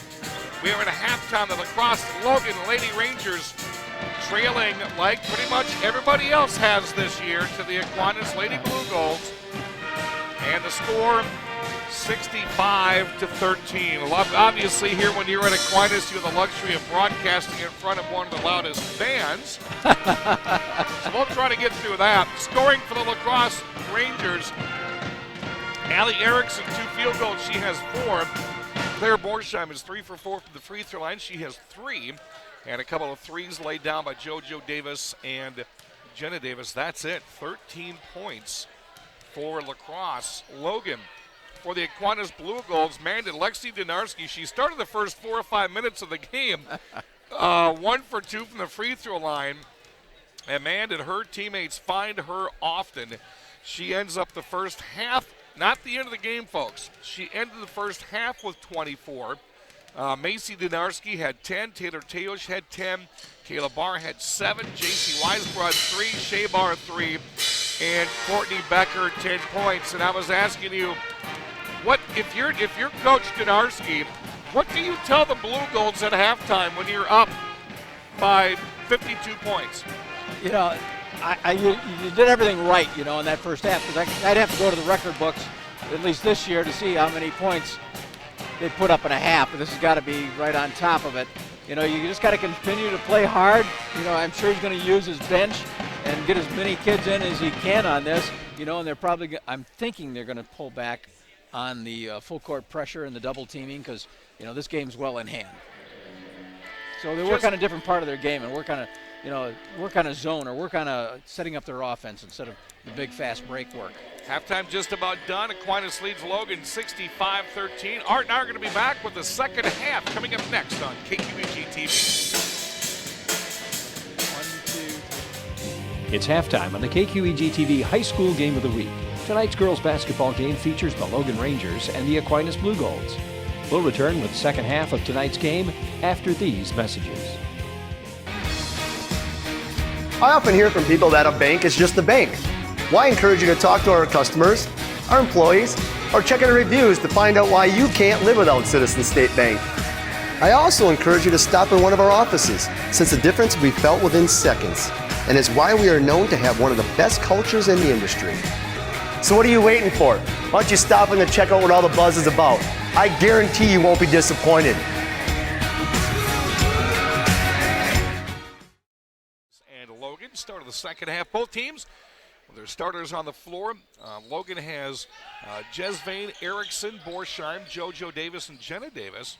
Speaker 2: We are in a halftime. The lacrosse Logan Lady Rangers trailing like pretty much everybody else has this year to the Aquinas Lady Blue Golds. And the score, 65-13. Obviously, here when you're at Aquinas, you have the luxury of broadcasting in front of one of the loudest fans. So we'll try to get through that. Scoring for the lacrosse Rangers, Allie Erickson, 2 field goals. She has 4. Claire Borsheim is 3 for 4 from the free throw line. She has 3. And a couple of threes laid down by JoJo Davis and Jenna Davis. That's it. 13 points for lacrosse. Logan, for the Aquinas Blue Golds, man, did Lexi Dinarski. She started the first 4 or 5 minutes of the game. 1 for 2 from the free throw line. And man, did her teammates find her often. She ends up the first half, not the end of the game, folks. She ended the first half with 24. Macy Dinarski had 10. Taylor Teosh had 10. Kayla Barr had 7. J.C. Weisbrod 3. Shea Barr 3. And Courtney Becker 10 points. And I was asking you, what if you're Coach Dinarski, what do you tell the Blue Golds at halftime when you're up by 52 points?
Speaker 3: You know, you did everything right, you know, in that first half, because I'd have to go to the record books, at least this year, to see how many points they put up in a half. But this has got to be right on top of it. You know, you just got to continue to play hard. You know, I'm sure he's going to use his bench and get as many kids in as he can on this. You know, and they're probably, I'm thinking they're going to pull back on the full court pressure and the double teaming, because, you know, this game's well in hand. So they work on a different part of their game and work on a, you know, work on a zone or work on a setting up their offense instead of the big fast break work.
Speaker 2: Halftime just about done. Aquinas leads Logan 65-13. Art and I are going to be back with the second half coming up next on KQEG TV.
Speaker 1: It's halftime on the KQEG TV High School Game of the Week. Tonight's girls basketball game features the Logan Rangers and the Aquinas Blue Golds. We'll return with the second half of tonight's game after these messages.
Speaker 12: I often hear from people that a bank is just a bank. Well, I encourage you to talk to our customers, our employees, or check out our reviews to find out why you can't live without Citizens State Bank. I also encourage you to stop in one of our offices, since the difference will be felt within seconds, and is why we are known to have one of the best cultures in the industry. So what are you waiting for? Why don't you stop in and check out what all the buzz is about? I guarantee you won't be disappointed.
Speaker 2: And Logan started the second half. Both teams with their starters on the floor. Logan has Jez Vane, Erickson, Borsheim, JoJo Davis, and Jenna Davis.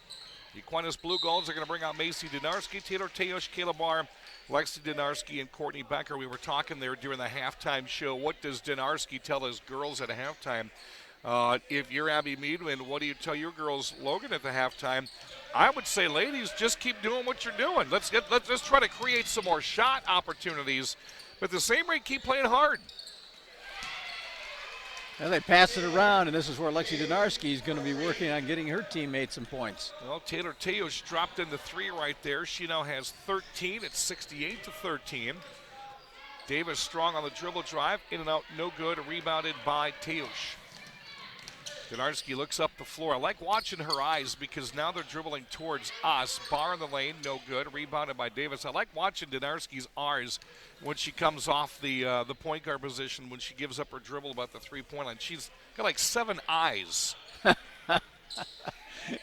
Speaker 2: The Aquinas Blue Golds are going to bring out Macy Dinarski, Taylor Teosh, Kayla Barr, Lexi Dinarski, and Courtney Becker. We were talking there during the halftime show. What does Dinarski tell his girls at halftime? If you're Abby Meadwin, what do you tell your girls, Logan, at the halftime? I would say, ladies, just keep doing what you're doing. Let's try to create some more shot opportunities, but at the same rate, keep playing hard.
Speaker 3: And they pass it around, and this is where Lexi Dinarski is going to be working on getting her teammates some points.
Speaker 2: Well, Taylor Teosh dropped into 3 right there. She now has 13. It's 68-13. Davis strong on the dribble drive. In and out, no good. Rebounded by Teosh. Dinarski looks up the floor. I like watching her eyes because now they're dribbling towards us. Barr in the lane, no good. Rebounded by Davis. I like watching Dinarski's eyes when she comes off the point guard position, when she gives up her dribble about the three-point line. She's got like 7 eyes.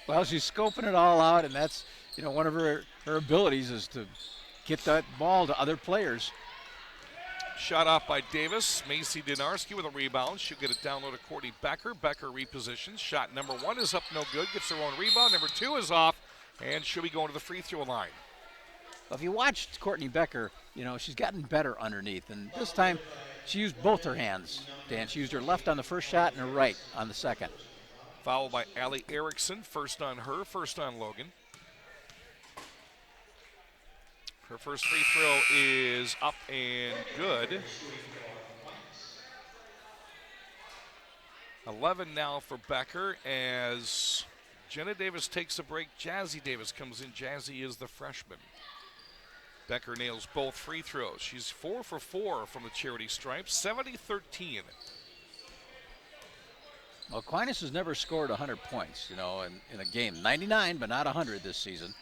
Speaker 3: Well, she's scoping it all out, and that's, you know, one of her abilities is to get that ball to other players.
Speaker 2: Shot off by Davis. Macy Dinarski with a rebound. She'll get it down low to Courtney Becker. Becker repositions. Shot number 1 is up, no good. Gets her own rebound. Number 2 is off, and she'll be going to the free throw line.
Speaker 3: Well, if you watched Courtney Becker, you know, she's gotten better underneath, and this time she used both her hands, Dan. She used her left on the first shot and her right on the second.
Speaker 2: Fouled by Allie Erickson. First on her, first on Logan. Her first free throw is up and good. 11 now for Becker as Jenna Davis takes a break. Jazzy Davis comes in. Jazzy is the freshman. Becker nails both free throws. She's 4 for 4 from the charity stripe, 70-13.
Speaker 3: Well, Aquinas has never scored 100 points, in a game. 99, but not 100 this season.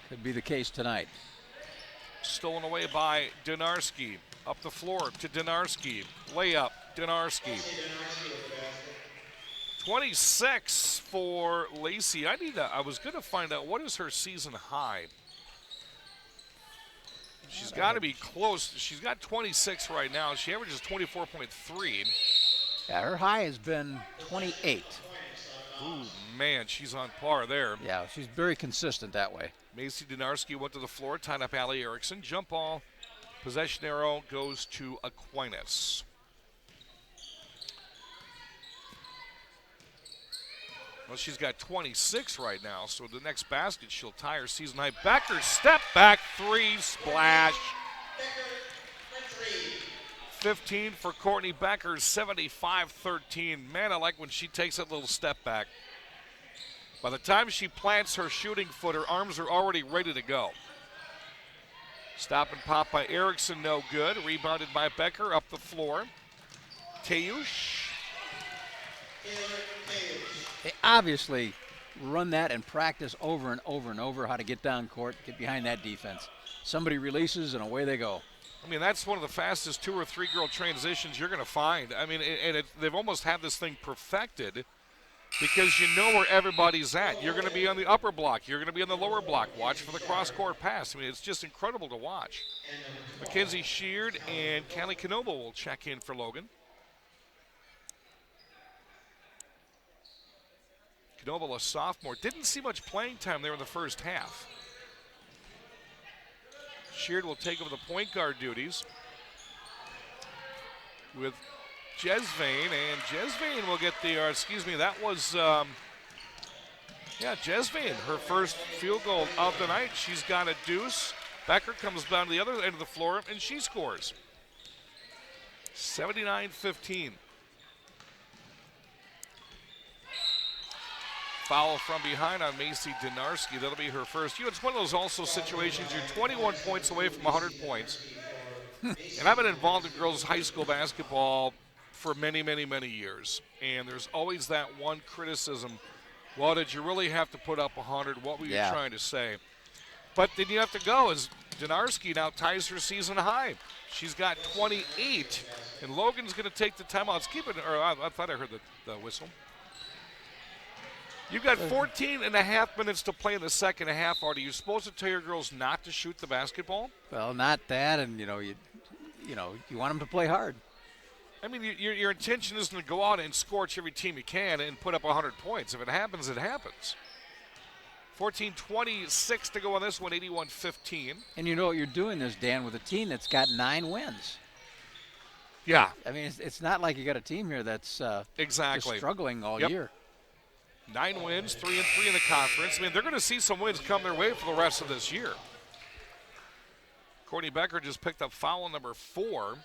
Speaker 3: Could be the case tonight.
Speaker 2: Stolen away by Donarski. Up the floor to Donarski. Layup, Donarski. 26 for Lacey. I was going to find out what is her season high. She's got to be close. She's got 26 right now. She averages 24.3.
Speaker 3: Yeah, her high has been 28.
Speaker 2: Ooh, man, she's on par there.
Speaker 3: Yeah, she's very consistent that way.
Speaker 2: Macy Donarski went to the floor, tied up Allie Erickson. Jump ball, possession arrow goes to Aquinas. Well, she's got 26 right now, so the next basket she'll tie her season high. Becker, step back three, splash. 15 for Courtney Becker, 75-13. Man, I like when she takes that little step back. By the time she plants her shooting foot, her arms are already ready to go. Stop and pop by Erickson, no good. Rebounded by Becker, up the floor. Teusz.
Speaker 3: They obviously run that and practice over and over and over how to get down court, get behind that defense. Somebody releases and away they go.
Speaker 2: I mean, that's one of the fastest 2 or 3 girl transitions you're going to find. I mean, they've almost had this thing perfected because you know where everybody's at. You're going to be on the upper block. You're going to be on the lower block. Watch for the cross-court pass. I mean, it's just incredible to watch. Mackenzie Sheard and Callie Canoba will check in for Logan. Canoba, a sophomore, didn't see much playing time there in the first half. Sheard will take over the point guard duties with Jesvain, and Jesvain will get the, that was, Jesvain, her first field goal of the night. She's got a deuce. Becker comes down to the other end of the floor, and she scores. 79-15. Foul from behind on Macy Donarski. That'll be her first. It's one of those also situations. You're 21 points away from 100 points. And I've been involved in girls' high school basketball for many, many, many years. And there's always that one criticism. Well, did you really have to put up 100? What were you trying to say? But then you have to go as Donarski now ties her season high. She's got 28. And Logan's going to take the timeouts. I thought I heard the whistle. You've got 14 and a half minutes to play in the second half. Are you supposed to tell your girls not to shoot the basketball?
Speaker 3: Well, not that, and you want them to play hard.
Speaker 2: I mean, your intention isn't to go out and scorch every team you can and put up 100 points. If it happens, it happens. 14:26 to go on this one, 81-15.
Speaker 3: And you know what you're doing this, Dan, with a team that's got 9 wins.
Speaker 2: Yeah.
Speaker 3: I mean, it's not like you got a team here that's
Speaker 2: exactly
Speaker 3: just struggling all year.
Speaker 2: 9 wins, 3-3 in the conference. I mean, they're going to see some wins come their way for the rest of this year. Courtney Becker just picked up foul number 4.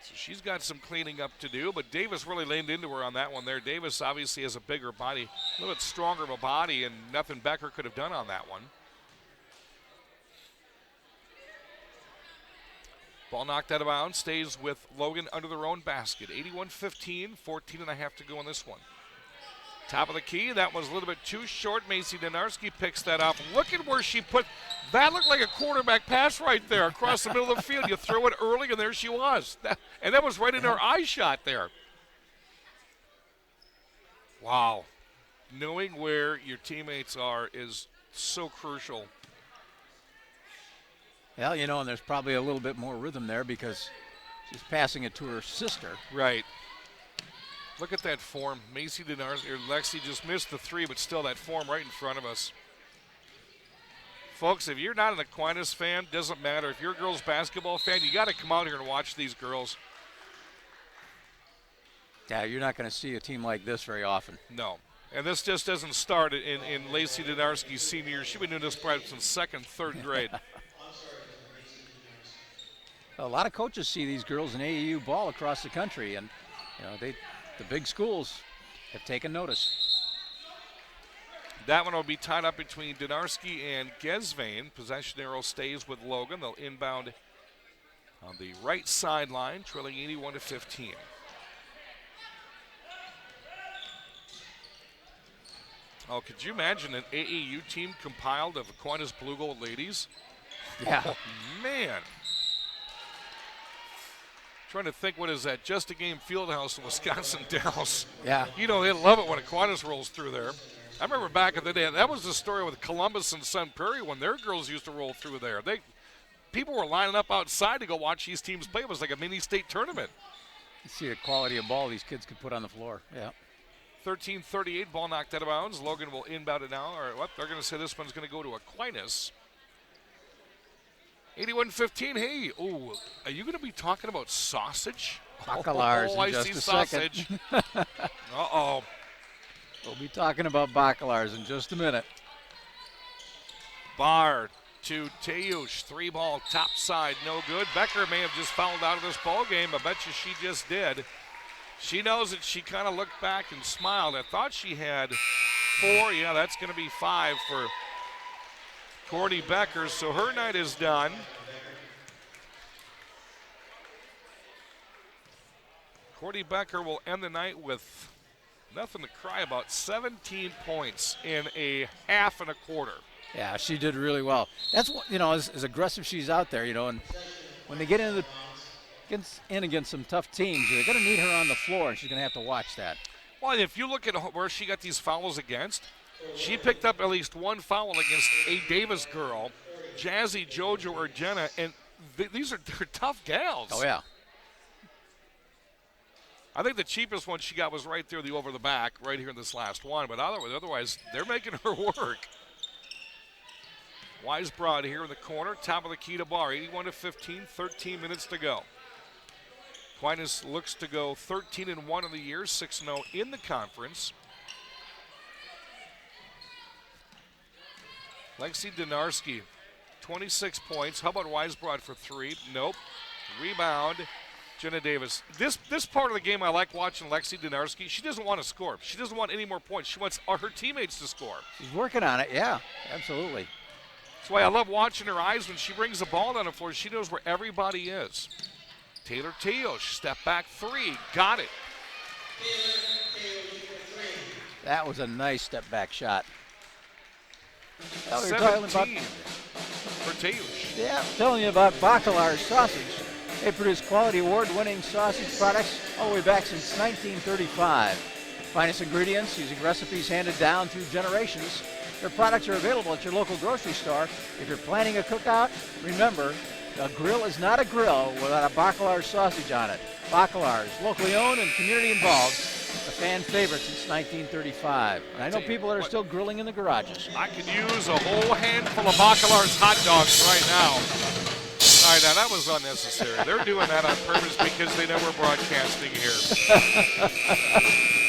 Speaker 2: So she's got some cleaning up to do, but Davis really leaned into her on that one there. Davis obviously has a bigger body, a little bit stronger of a body, and nothing Becker could have done on that one. Ball knocked out of bounds, stays with Logan under their own basket. 81-15, 14 and a half to go in this one. Top of the key, that was a little bit too short. Macy Donarski picks that up. Look at where she put, that looked like a quarterback pass right there across the middle of the field. You throw it early, and there she was. And that was right in her eye shot there. Wow. Knowing where your teammates are is so crucial.
Speaker 3: Well, and there's probably a little bit more rhythm there because she's passing it to her sister.
Speaker 2: Right. Look at that form. Macy Donarski, or Lexi just missed the 3, but still that form right in front of us. Folks, if you're not an Aquinas fan, doesn't matter. If you're a girls basketball fan, you got to come out here and watch these girls.
Speaker 3: Yeah, you're not going to see a team like this very often.
Speaker 2: No. And this just doesn't start in Lacey Donarski's senior year. She's been doing this probably since 2nd, 3rd grade.
Speaker 3: A lot of coaches see these girls in AAU ball across the country, and the big schools have taken notice.
Speaker 2: That one will be tied up between Donarski and Jesvain. Possession arrow stays with Logan. They'll inbound on the right sideline, trailing 81-15. Oh, could you imagine an AAU team compiled of Aquinas Blue Gold ladies?
Speaker 3: Yeah.
Speaker 2: Oh, man. Trying to think, what is that? Just a Game Fieldhouse in Wisconsin Dells.
Speaker 3: Yeah.
Speaker 2: You know, they love it when Aquinas rolls through there. I remember back in the day, that was the story with Columbus and Sun Prairie when their girls used to roll through there. People were lining up outside to go watch these teams play. It was like a mini state tournament.
Speaker 3: You see the quality of ball these kids could put on the floor. Yeah.
Speaker 2: 13:38, ball knocked out of bounds. Logan will inbound it now. Or what? They're going to say this one's going to go to Aquinas. 81-15. Hey, oh, are you going to be talking about sausage?
Speaker 3: Baccalars
Speaker 2: I
Speaker 3: in just
Speaker 2: see
Speaker 3: a
Speaker 2: sausage.
Speaker 3: second.
Speaker 2: Uh-oh.
Speaker 3: We'll be talking about Baccalars in just a minute.
Speaker 2: Barr to Teusz. 3-ball top side, no good. Becker may have just fouled out of this ball game. I bet you she just did. She knows it. She kind of looked back and smiled. I thought she had 4. Yeah, that's going to be 5 for Courtney Becker. So her night is done. Courtney Becker will end the night with nothing to cry about. 17 points in a half and a quarter.
Speaker 3: Yeah, she did really well. That's what, as aggressive she's out there, and when they get against some tough teams, they're going to need her on the floor, and she's going to have to watch that.
Speaker 2: Well, if you look at where she got these fouls against, she picked up at least 1 foul against a Davis girl, Jazzy, JoJo, or Jenna, and they're tough gals.
Speaker 3: Oh, yeah.
Speaker 2: I think the cheapest one she got was right there, the over the back, right here in this last one. But otherwise, they're making her work. Weisbrod here in the corner, top of the key to Barr, 81-15, 13 minutes to go. Aquinas looks to go 13-1 in the year, 6-0 in the conference. Lexi Donarski, 26 points. How about Weisbrod for 3? Nope. Rebound. Jenna Davis. This part of the game I like watching Lexi Donarski. She doesn't want to score. She doesn't want any more points. She wants her teammates to score.
Speaker 3: She's working on it, yeah, absolutely.
Speaker 2: That's why I love watching her eyes when she brings the ball down the floor. She knows where everybody is. Taylor Teusz, step back 3, got it.
Speaker 3: That was a nice step back shot.
Speaker 2: 17 for Teusz.
Speaker 3: Yeah, I'm telling you about Baccalars Sausage. They produce quality award-winning sausage products all the way back since 1935. Finest ingredients using recipes handed down through generations. Their products are available at your local grocery store. If you're planning a cookout, remember, a grill is not a grill without a Baccalars sausage on it. Baccalars, locally owned and community involved, a fan favorite since 1935. And I know people that are still grilling in the garages.
Speaker 2: I could use a whole handful of Baccalars hot dogs right now. All right, now that was unnecessary. They're doing that on purpose because they know we're broadcasting here.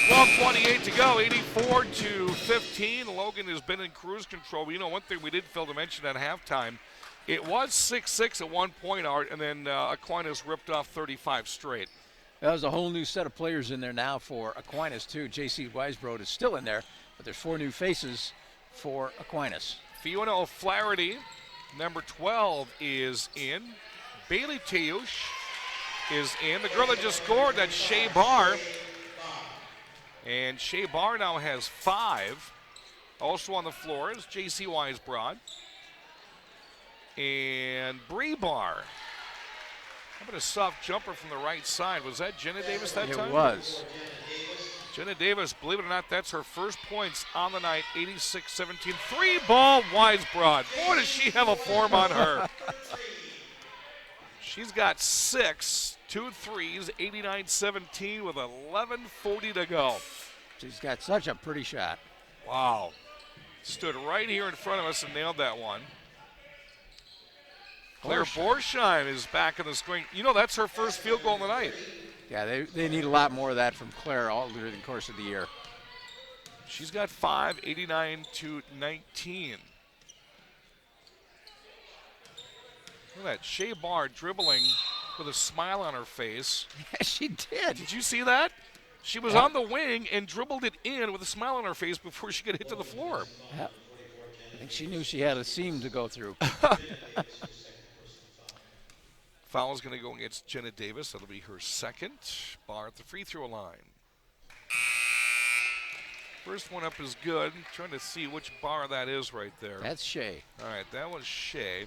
Speaker 2: 12:28 to go, 84-15. Logan has been in cruise control. You know, one thing we did fail to mention at halftime, it was 6-6 at one point, Art, and then Aquinas ripped off 35 straight.
Speaker 3: That was a whole new set of players in there now for Aquinas, too. J.C. Weisbrod is still in there, but there's 4 new faces for Aquinas.
Speaker 2: Fiona O'Flaherty, number 12, is in. Bailey Teusz is in. The girl that just scored, that's Shea Barr. And Shea Barr now has 5. Also on the floor is J.C. Weisbrod. And Bree Barr. How about a soft jumper from the right side? Was that Jenna Davis that time?
Speaker 3: It was.
Speaker 2: Jenna Davis, believe it or not, that's her first points on the night, 86-17. 3-ball Weisbrod. Boy, does she have a form on her. She's got 6, 2 threes, 89-17 with 11:40 to go.
Speaker 3: She's got such a pretty shot.
Speaker 2: Wow. Stood right here in front of us and nailed that one. Claire Borsheim is back in the screen. You know, that's her first field goal of the night.
Speaker 3: Yeah, they need a lot more of that from Claire all during the course of the year.
Speaker 2: She's got 5, 89-19. Look at that. Shea Barr dribbling with a smile on her face.
Speaker 3: Yeah, she did.
Speaker 2: Did you see that? She was on the wing and dribbled it in with a smile on her face before she got hit to the floor.
Speaker 3: Yeah. I think she knew she had a seam to go through.
Speaker 2: Foul is going to go against Jenna Davis. That'll be her second. Bar at the free throw line. First one up is good. Trying to see which bar that is right there.
Speaker 3: That's Shea.
Speaker 2: All right, that was Shea.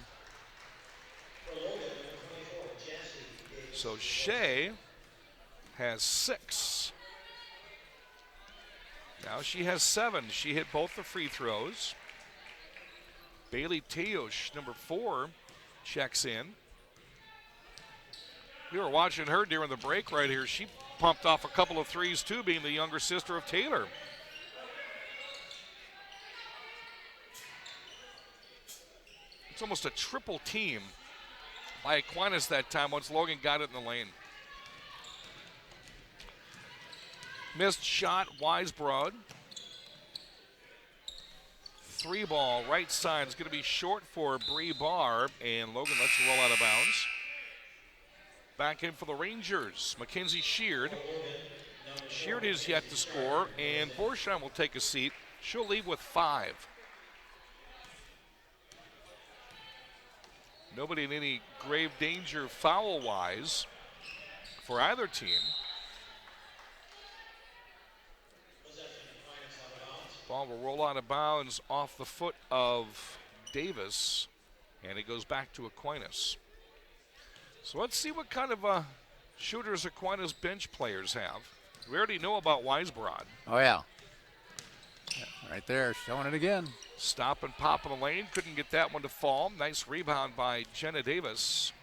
Speaker 2: So Shea has 6. Now she has 7. She hit both the free throws. Bailey Teosh, number 4, checks in. We were watching her during the break right here. She pumped off a couple of threes too, being the younger sister of Taylor. It's almost a triple team by Aquinas that time once Logan got it in the lane. Missed shot, Weisbrod. 3 ball, right side is going to be short for Bree Barr, and Logan lets it roll out of bounds. Back in for the Rangers, Mackenzie Sheard. Sheard is yet to score, and Borsheim will take a seat. She'll leave with 5. Nobody in any grave danger foul-wise for either team. Ball will roll out of bounds off the foot of Davis, and it goes back to Aquinas. So let's see what kind of shooters Aquinas bench players have. We already know about Weisbrod.
Speaker 3: Oh, yeah. Right there, showing it again.
Speaker 2: Stop and pop in the lane. Couldn't get that one to fall. Nice rebound by Jenna Davis.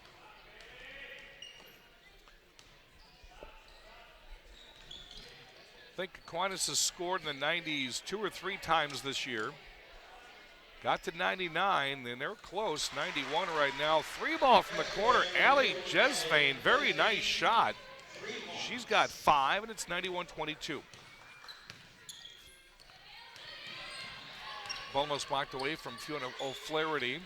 Speaker 2: I think Aquinas has scored in the 90s 2 or 3 times this year. Got to 99, and they're close. 91 right now. 3 ball from the corner. Allie Jesvain, very nice shot. She's got 5, and it's 91-22. Almost blocked away from Fiona O'Flaherty.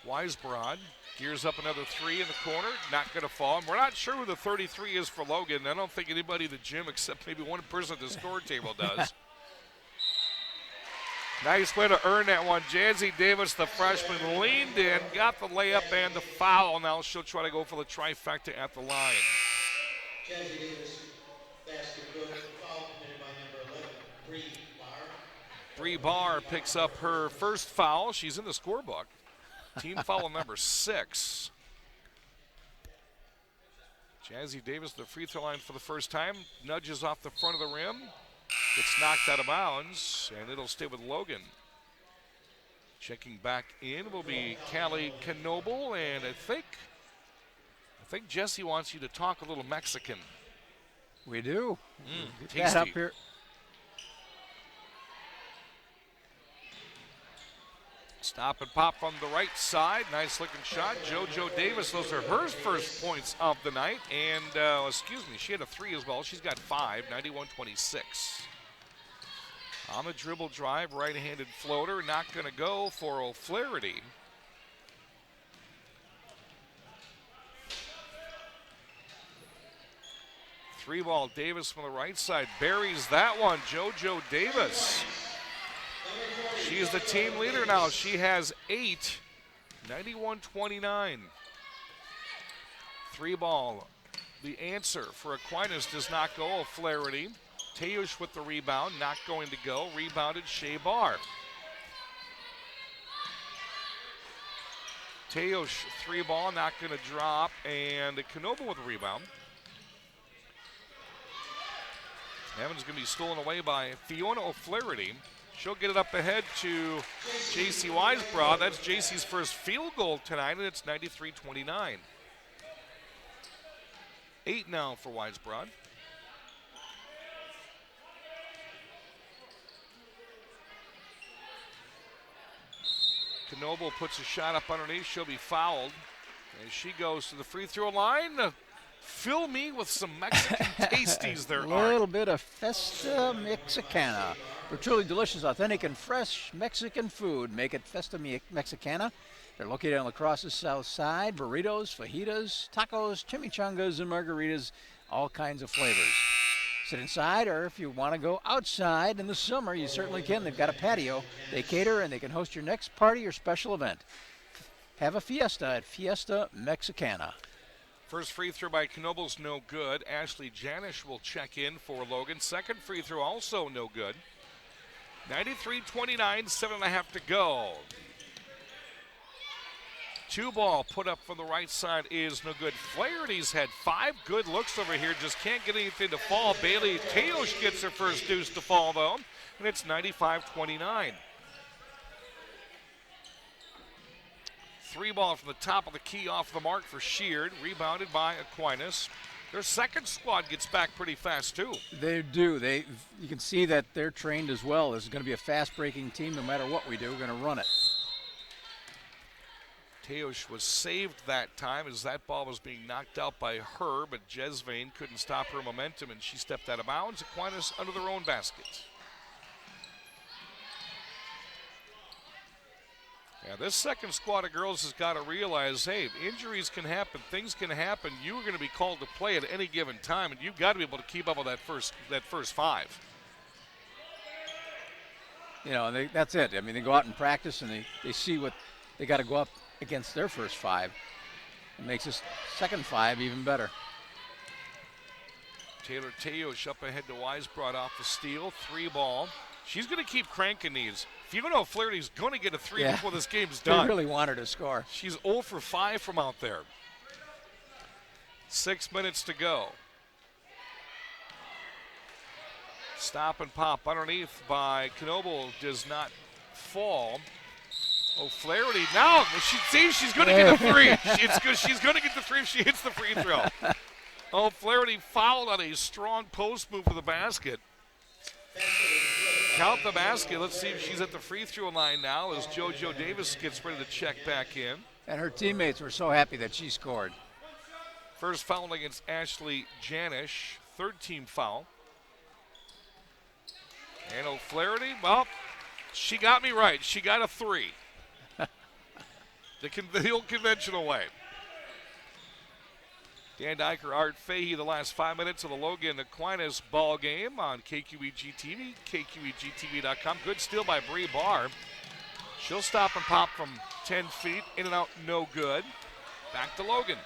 Speaker 2: Weisbrod gears up another 3 in the corner. Not going to fall. And we're not sure who the 33 is for Logan. I don't think anybody in the gym except maybe one person at the score table does. Nice way to earn that one. Jazzy Davis, the freshman, leaned in, got the layup and the foul. Now she'll try to go for the trifecta at the line.
Speaker 13: Jazzy Davis, basket good, foul committed by number 11, Bree Barr.
Speaker 2: Bree Barr picks up her first foul. She's in the scorebook. Team foul number 6. Jazzy Davis, the free throw line for the first time, nudges off the front of the rim. Gets knocked out of bounds, and it'll stay with Logan. Checking back in will be Callie Knoble, and I think Jesse wants you to talk a little Mexican.
Speaker 3: We do.
Speaker 2: Tasty.
Speaker 3: Get that up here.
Speaker 2: Stop and pop from the right side. Nice looking shot. JoJo Davis, those are her first points of the night. And, she had a 3 as well. She's got 5, 91-26. On the dribble drive, right-handed floater. Not going to go for O'Flaherty. Three ball, Davis from the right side. Buries that one. JoJo Davis. She is the team leader now. She has 8, 91-29. 3 ball. The answer for Aquinas does not go. O'Flaherty. Teosh with the rebound, not going to go. Rebounded Shea Barr. Teosh 3 ball, not going to drop. And Knoble with the rebound. Evans going to be stolen away by Fiona O'Flaherty. She'll get it up ahead to J.C. Weisbrod. That's J.C.'s first field goal tonight, and it's 93-29. 8 now for Weisbrod. Knoble puts a shot up underneath. She'll be fouled as she goes to the free throw line. Fill me with some Mexican tasties there.
Speaker 3: A little bit of Festa Mexicana. For truly delicious, authentic, and fresh Mexican food, make it Festa Mexicana. They're located on La Crosse's south side. Burritos, fajitas, tacos, chimichangas, and margaritas, all kinds of flavors. Sit inside, or if you want to go outside in the summer, you certainly can. They've got a patio. They cater, and they can host your next party or special event. Have a fiesta at Fiesta Mexicana.
Speaker 2: First free throw by Knobel's no good. Ashley Janish will check in for Logan. Second free throw also no good. 93-29, 7.5 to go. 2-ball put up from the right side is no good. Flaherty's had 5 good looks over here, just can't get anything to fall. Bailey Teosh gets her first deuce to fall though, and it's 95-29. 3-ball from the top of the key off the mark for Sheard, rebounded by Aquinas. Their second squad gets back pretty fast too.
Speaker 3: They do. You can see that they're trained as well. This is going to be a fast-breaking team. No matter what we do, we're going to run it.
Speaker 2: Teosh was saved that time as that ball was being knocked out by her, but Jesvane couldn't stop her momentum and she stepped out of bounds. Aquinas under their own basket. Yeah, this second squad of girls has got to realize, hey, injuries can happen, things can happen. You're going to be called to play at any given time, and you've got to be able to keep up with that first 5.
Speaker 3: You know, and that's it. I mean, they go out and practice, and they see what they got to go up against their first 5. It makes this second 5 even better.
Speaker 2: Taylor Teosh up ahead to Wise, brought off the steal. 3-ball. She's going to keep cranking these. If you don't know, Flaherty's going to get a 3 before this game's done.
Speaker 3: They really want her to score.
Speaker 2: She's 0 for 5 from out there. 6 minutes to go. Stop and pop underneath by Knobel does not fall. Oh, Flaherty now. She's going to get the 3. She's going to get the 3 if she hits the free throw. Oh, Flaherty fouled on a strong post move to the basket. Count the basket. Let's see if she's at the free throw line now as JoJo Davis gets ready to check back in.
Speaker 3: And her teammates were so happy that she scored.
Speaker 2: First foul against Ashley Janish. 3rd team foul. And O'Flaherty, well, she got me right. She got a 3. The old conventional way. Dan Dyker, Art Fahey, the last 5 minutes of the Logan Aquinas ball game on KQEG TV, KQEGTV.com. Good steal by Bree Barr. She'll stop and pop from 10 feet, in and out, no good. Back to Logan.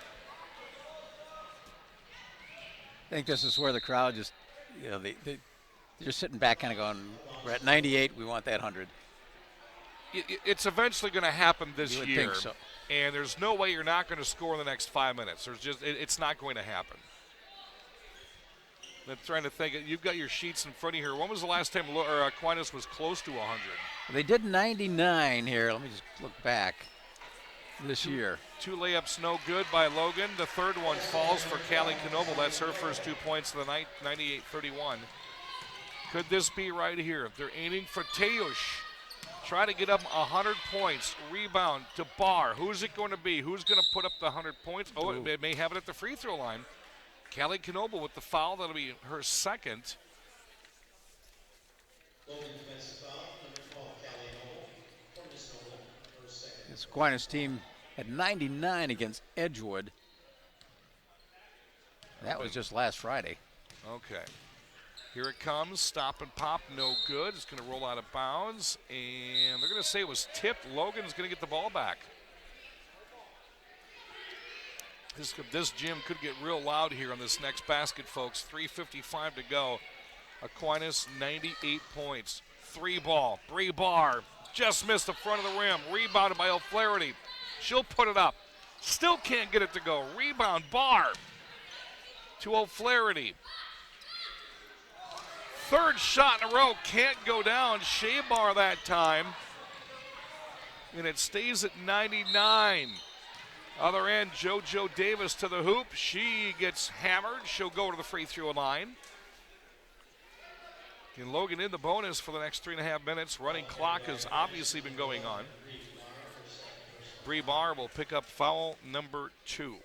Speaker 3: I think this is where the crowd just, you know, they're just sitting back kind of going, we're at 98, we want that 100.
Speaker 2: It's eventually going to happen this
Speaker 3: year.
Speaker 2: You would
Speaker 3: think so.
Speaker 2: And there's no way you're not going to score in the next 5 minutes. It's not going to happen. I'm trying to think. You've got your sheets in front of you here. When was the last time Aquinas was close to 100?
Speaker 3: They did 99 here. Let me just look back this year.
Speaker 2: 2 layups no good by Logan. The 3rd one falls for Callie Knobel. That's her first 2 points of the night, 98-31. Could this be right here? They're aiming for Teosh. Try to get up 100 points. Rebound to Barr. Who's it going to be? Who's going to put up the 100 points? Oh, it may have it at the free throw line. Callie Knobel with the foul. That'll be her second.
Speaker 3: This Aquinas team had 99 against Edgewood. That was just last Friday.
Speaker 2: Okay. Here it comes, stop and pop, no good. It's going to roll out of bounds, and they're going to say it was tipped. Logan's going to get the ball back. This gym could get real loud here on this next basket, folks. 3:55 to go. Aquinas, 98 points. 3-ball, Bree Barr just missed the front of the rim. Rebounded by O'Flaherty. She'll put it up. Still can't get it to go. Rebound, Barr to O'Flaherty. 3rd shot in a row, can't go down. Shabar that time. And it stays at 99. Other end, JoJo Davis to the hoop. She gets hammered. She'll go to the free throw line. And Logan in the bonus for the next 3.5 minutes. Running clock has obviously been going on. Bree Barr will pick up foul number 2.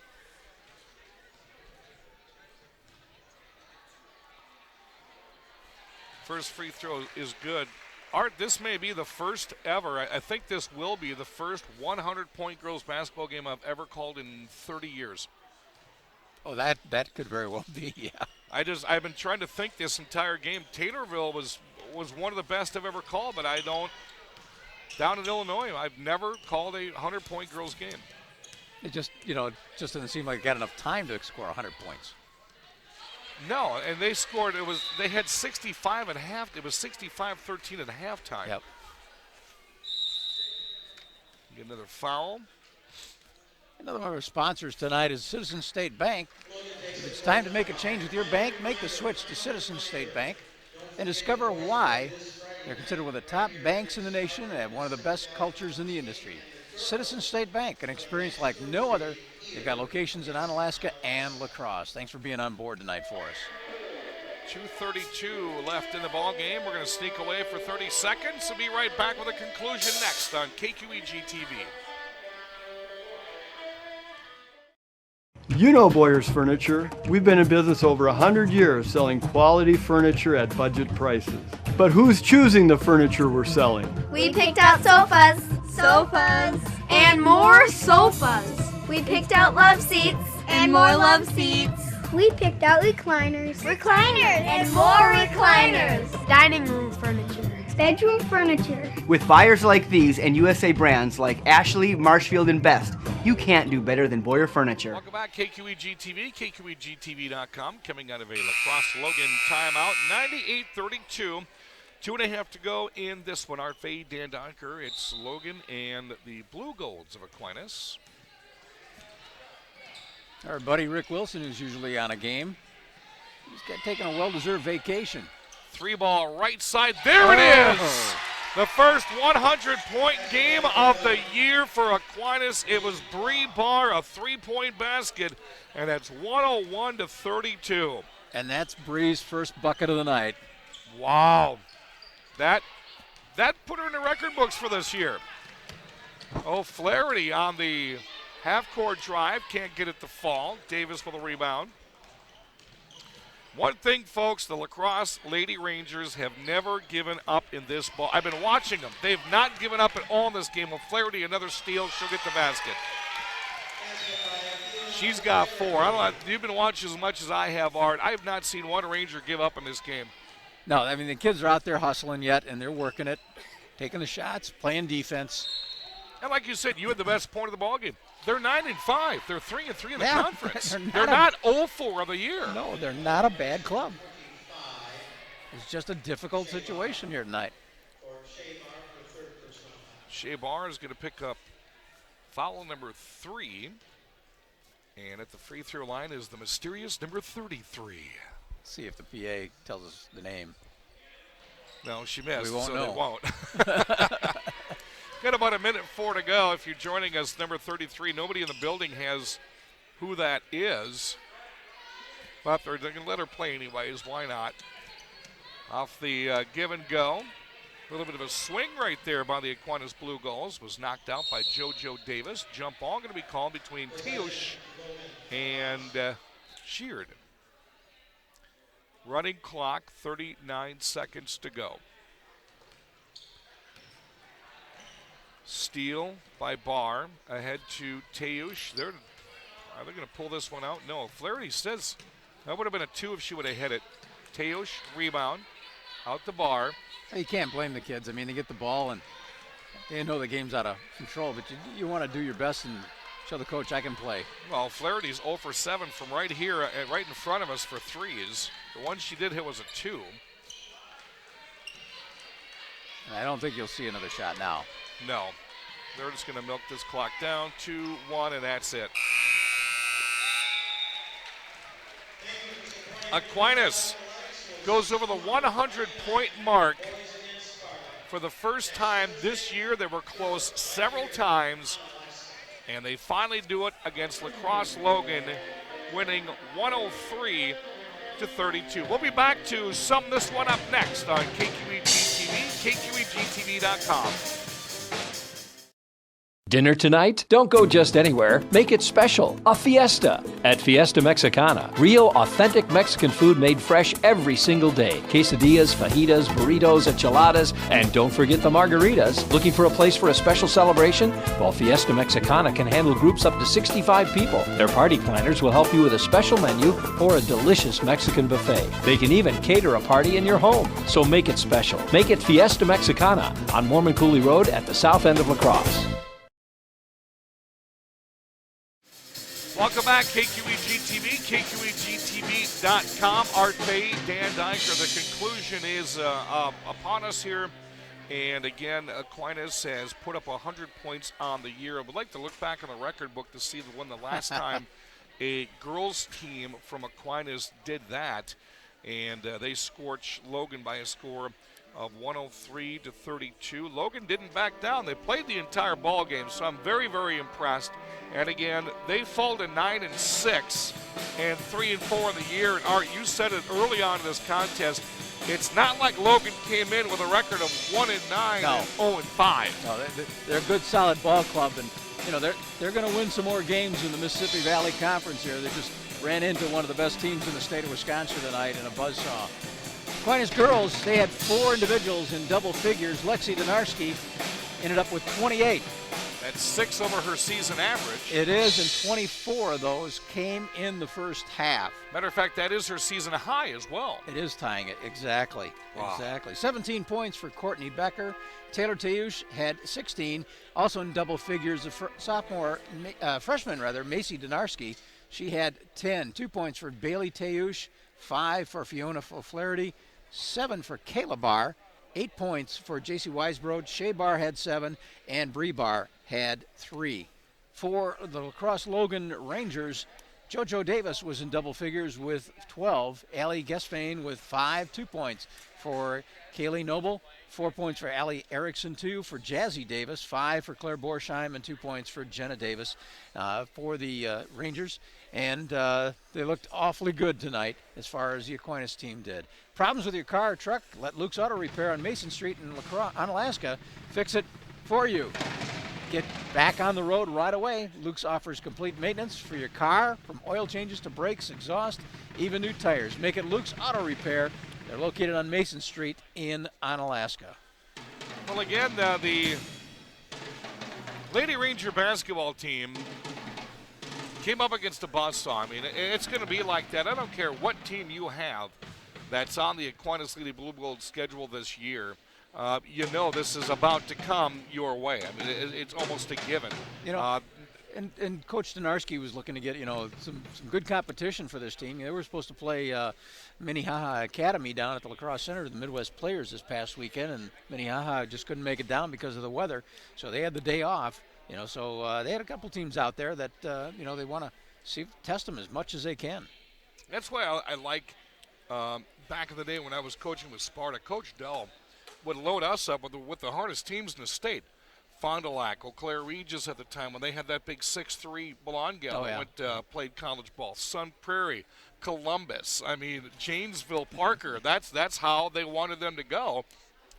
Speaker 2: First free throw is good. Art, this may be the first ever, I think this will be the first 100-point girls basketball game I've ever called in 30 years.
Speaker 3: Oh, that could very well be, yeah.
Speaker 2: I've been trying to think this entire game. Taylorville was one of the best I've ever called, but down in Illinois, I've never called a 100-point girls game.
Speaker 3: It just, just doesn't seem like they got enough time to score 100 points.
Speaker 2: No, and they scored. They had 65 at half. It was 65-13 at halftime.
Speaker 3: Yep.
Speaker 2: Get another foul.
Speaker 3: Another one of our sponsors tonight is Citizen State Bank. If it's time to make a change with your bank, make the switch to Citizen State Bank and discover why they're considered one of the top banks in the nation and have one of the best cultures in the industry. Citizen State Bank, an experience like no other. They've got locations in Onalaska and La Crosse. Thanks for being on board tonight for us.
Speaker 2: 2:32 left in the ball game. We're going to sneak away for 30 seconds. We'll be right back with a conclusion next on KQEG TV.
Speaker 10: You know Boyers Furniture. We've been in business over 100 years selling quality furniture at budget prices. But who's choosing the furniture we're selling?
Speaker 14: We picked out sofas. Sofas. And more sofas. We picked out love seats. And more love seats.
Speaker 15: We picked out recliners.
Speaker 14: Recliners. And more recliners. Dining room furniture.
Speaker 15: Bedroom furniture.
Speaker 16: With buyers like these and USA brands like Ashley, Marshfield, and Best, you can't do better than Boyer Furniture.
Speaker 2: Welcome back, KQEG TV, KQEGTV.com. Coming out of a La Crosse Logan timeout, 98-32. 2.5 to go in this one. Art Fade, Dan Donker. It's Logan and the Blue Golds of Aquinas.
Speaker 3: Our buddy Rick Wilson, who's usually on a game, he's taking a well-deserved vacation.
Speaker 2: 3-ball right side. There it is! The first 100-point game of the year for Aquinas. It was Bree Barr, a 3-point basket, and that's 101-32.
Speaker 3: And that's Bree's first bucket of the night.
Speaker 2: Wow. That put her in the record books for this year. Oh, Flaherty on the half-court drive. Can't get it to fall. Davis with a rebound. One thing, folks, the La Crosse Lady Rangers have never given up in this ball. I've been watching them. They've not given up at all in this game. With Flaherty, another steal, she'll get the basket. She's got 4. I don't know, you've been watching as much as I have, Art. I have not seen one Ranger give up in this game.
Speaker 3: No, I mean, the kids are out there hustling yet, and they're working it, taking the shots, playing defense.
Speaker 2: And like you said, you had the best point of the ball game. They're 9-5. They're 3-3 in the conference. They're not 0-4 of the year.
Speaker 3: No, they're not a bad club. It's just a difficult situation here tonight.
Speaker 2: Shea Barr is going to pick up foul number 3. And at the free throw line is the mysterious number 33.
Speaker 3: Let's see if the PA tells us the name.
Speaker 2: No, she missed,
Speaker 3: we won't
Speaker 2: so
Speaker 3: know.
Speaker 2: they won't. Got about 1:04 to go. If you're joining us, number 33, nobody in the building has who that is. But they're going to let her play anyways. Why not? Off the give and go. A little bit of a swing right there by the Aquinas Blue Gulls. Was knocked out by JoJo Davis. Jump ball going to be called between Teusch and Sheard. Running clock, 39 seconds to go. Steal by Barr, ahead to Teusch. Are they going to pull this one out? No, Flaherty says that would have been a 2 if she would have hit it. Teusch, rebound, out to Barr.
Speaker 3: You can't blame the kids. I mean, they get the ball and they know the game's out of control, but you want to do your best and show the coach I can play.
Speaker 2: Well, Flaherty's 0 for 7 from right here, right in front of us for threes. The one she did hit was a 2.
Speaker 3: And I don't think you'll see another shot now.
Speaker 2: No. They're just going to milk this clock down. 2-1, and that's it. Aquinas goes over the 100-point mark for the first time this year. They were close several times, and they finally do it against La Crosse Logan, winning 103-32. We'll be back to sum this one up next on KQEG TV, KQEGTV.com.
Speaker 1: Dinner tonight? Don't go just anywhere. Make it special. A fiesta at Fiesta Mexicana. Real, authentic Mexican food made fresh every single day. Quesadillas, fajitas, burritos, enchiladas, and don't forget the margaritas. Looking for a place for a special celebration? Well, Fiesta Mexicana can handle groups up to 65 people. Their party planners will help you with a special menu or a delicious Mexican buffet. They can even cater a party in your home. So make it special. Make it Fiesta Mexicana on Mormon Cooley Road at the south end of La Crosse.
Speaker 2: Welcome back, KQEG-TV, KQEG-TV.com. Art Bay, Dan Dyker. The conclusion is upon us here. And again, Aquinas has put up 100 points on the year. I would like to look back on the record book to see when the last time a girls team from Aquinas did that. And they scorched Logan by a score of 103-32. Logan didn't back down. They played the entire ball game, so I'm very, very impressed. And again, they fall to 9-6 and 3-4 in the year. And Art, you said it early on in this contest. It's not like Logan came in with a record of 1-9
Speaker 3: No.
Speaker 2: and 0-5.
Speaker 3: No, they're a good, solid ball club, and they're going to win some more games in the Mississippi Valley Conference here. They just ran into one of the best teams in the state of Wisconsin tonight in a buzzsaw. Aquinas girls, they had 4 individuals in double figures. Lexi Donarski ended up with 28.
Speaker 2: That's 6 over her season average.
Speaker 3: It is, and 24 of those came in the first half.
Speaker 2: Matter of fact, that is her season high as well.
Speaker 3: It is tying it, exactly.
Speaker 2: Wow.
Speaker 3: Exactly. 17 points for Courtney Becker. Taylor Tayush had 16, also in double figures. The freshman, Macy Donarski, she had 10. 2 points for Bailey Tayush, 5 for Fiona O'Flaherty, 7 for Kayla Barr, 8 points for J.C. Weisbrod. Shea Barr had 7, and Bree Barr had 3. For the Lacrosse Logan Rangers, JoJo Davis was in double figures with 12. Allie Gesfain with 5, 2 points for Kaylee Noble, 4 points for Allie Erickson, 2 for Jazzy Davis, 5 for Claire Borsheim, and 2 points for Jenna Davis for the Rangers. And they looked awfully good tonight as far as the Aquinas team did. Problems with your car or truck? Let Luke's Auto Repair on Mason Street in Onalaska fix it for you. Get back on the road right away. Luke's offers complete maintenance for your car, from oil changes to brakes, exhaust, even new tires. Make it Luke's Auto Repair. They're located on Mason Street in Onalaska.
Speaker 2: Well, again, the Lady Ranger basketball team came up against a buzzsaw. I mean, it's going to be like that. I don't care what team you have that's on the Aquinas Lady Blue Gold schedule this year. You know this is about to come your way. I mean, it's almost a given.
Speaker 3: You know, and Coach Donarski was looking to get, some good competition for this team. They were supposed to play Minnehaha Academy down at the Lacrosse Center, the Midwest Players, this past weekend, and Minnehaha just couldn't make it down because of the weather, so they had the day off. So they had a couple teams out there that, they want to test them as much as they can.
Speaker 2: That's why I like, back in the day when I was coaching with Sparta, Coach Dell would load us up with the hardest teams in the state. Fond du Lac, Eau Claire Regis at the time when they had that big 6'3" blonde gal that played college ball. Sun Prairie, Columbus, Janesville, Parker. That's how they wanted them to go.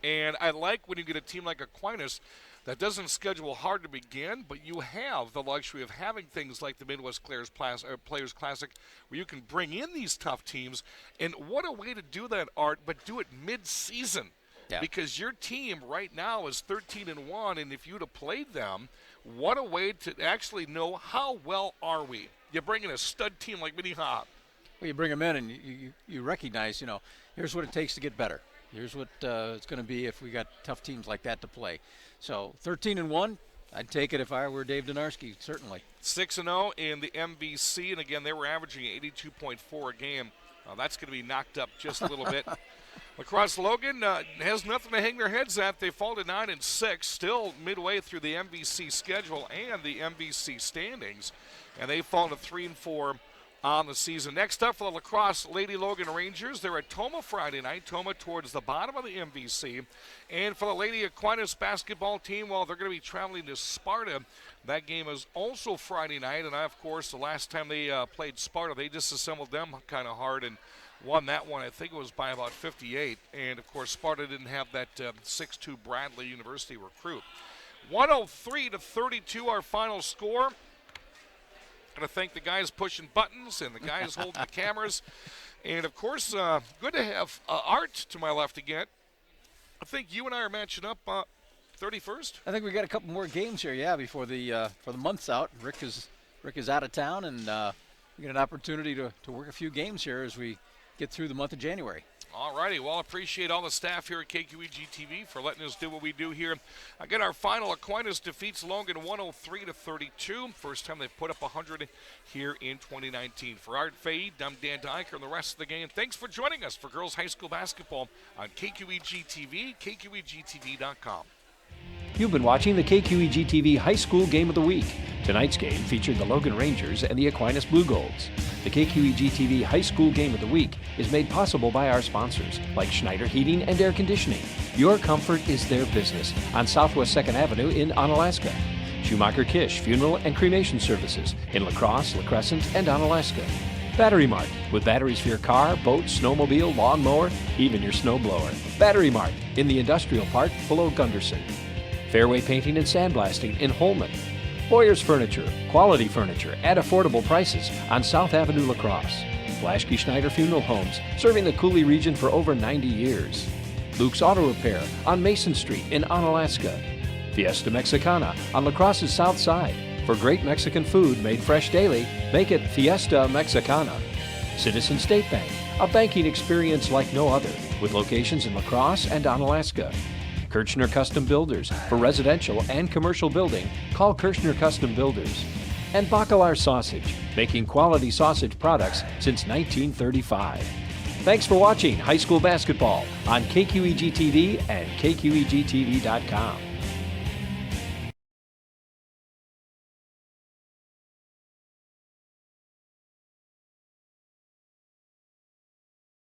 Speaker 2: And I like when you get a team like Aquinas that doesn't schedule hard to begin, but you have the luxury of having things like the Midwest Players Classic where you can bring in these tough teams. And what a way to do that, Art, but do it mid-season. Yeah. Because your team right now is 13-1, and if you'd have played them, what a way to actually know how well are we. You bring in a stud team like Minnehaha.
Speaker 3: Well, you bring them in and you recognize, here's what it takes to get better. Here's what it's going to be if we got tough teams like that to play. So 13-1, I'd take it if I were Dave Donarski, certainly.
Speaker 2: 6-0 in the MVC, and again, they were averaging 82.4 a game. That's going to be knocked up just a little bit. Lacrosse Logan has nothing to hang their heads at. They fall to 9-6, still midway through the MVC schedule and the MVC standings, and they fall to 3-4 on the season. Next up for the Lacrosse Lady Logan Rangers, they're at Toma Friday night. Toma towards the bottom of the MVC. And for the Lady Aquinas basketball team, well, they're going to be traveling to Sparta. That game is also Friday night, and of course, the last time they played Sparta, they disassembled them kind of hard and won that one. I think it was by about 58. And, of course, Sparta didn't have that 6'2" Bradley University recruit. 103-32, our final score. Going to thank the guys pushing buttons and the guys holding the cameras. And, of course, good to have Art to my left again. I think you and I are matching up 31st.
Speaker 3: I think we got a couple more games here, before the month's out. Rick is out of town, and we get an opportunity to work a few games here as we get through the month of January.
Speaker 2: All righty. Well, appreciate all the staff here at KQEG-TV for letting us do what we do here. Again, our final, Aquinas defeats Logan 103-32. First time they've put up 100 here in 2019. For Art Fahey, I'm Dan Dyker, and the rest of the game, thanks for joining us for girls high school basketball on KQEG-TV, KQEG-TV.com.
Speaker 1: You've been watching the KQEG-TV High School Game of the Week. Tonight's game featured the Logan Rangers and the Aquinas Blue Golds. The KQEG-TV High School Game of the Week is made possible by our sponsors, like Schneider Heating and Air Conditioning. Your comfort is their business on Southwest 2nd Avenue in Onalaska. Schumacher Kish Funeral and Cremation Services in La Crosse, La Crescent, and Onalaska. Battery Mart, with batteries for your car, boat, snowmobile, lawnmower, even your snowblower. Battery Mart in the Industrial Park below Gunderson. Fairway Painting and Sandblasting in Holman. Boyer's Furniture, quality furniture at affordable prices on South Avenue, La Crosse. Blaschke Schneider Funeral Homes, serving the Cooley region for over 90 years. Luke's Auto Repair on Mason Street in Onalaska. Fiesta Mexicana on La Crosse's south side. For great Mexican food made fresh daily, make it Fiesta Mexicana. Citizen State Bank, a banking experience like no other, with locations in La Crosse and Onalaska. Kirchner Custom Builders, for residential and commercial building, call Kirchner Custom Builders. And Bacalar Sausage, making quality sausage products since 1935. Thanks for watching high school basketball on KQEG-TV and KQEG-TV.com.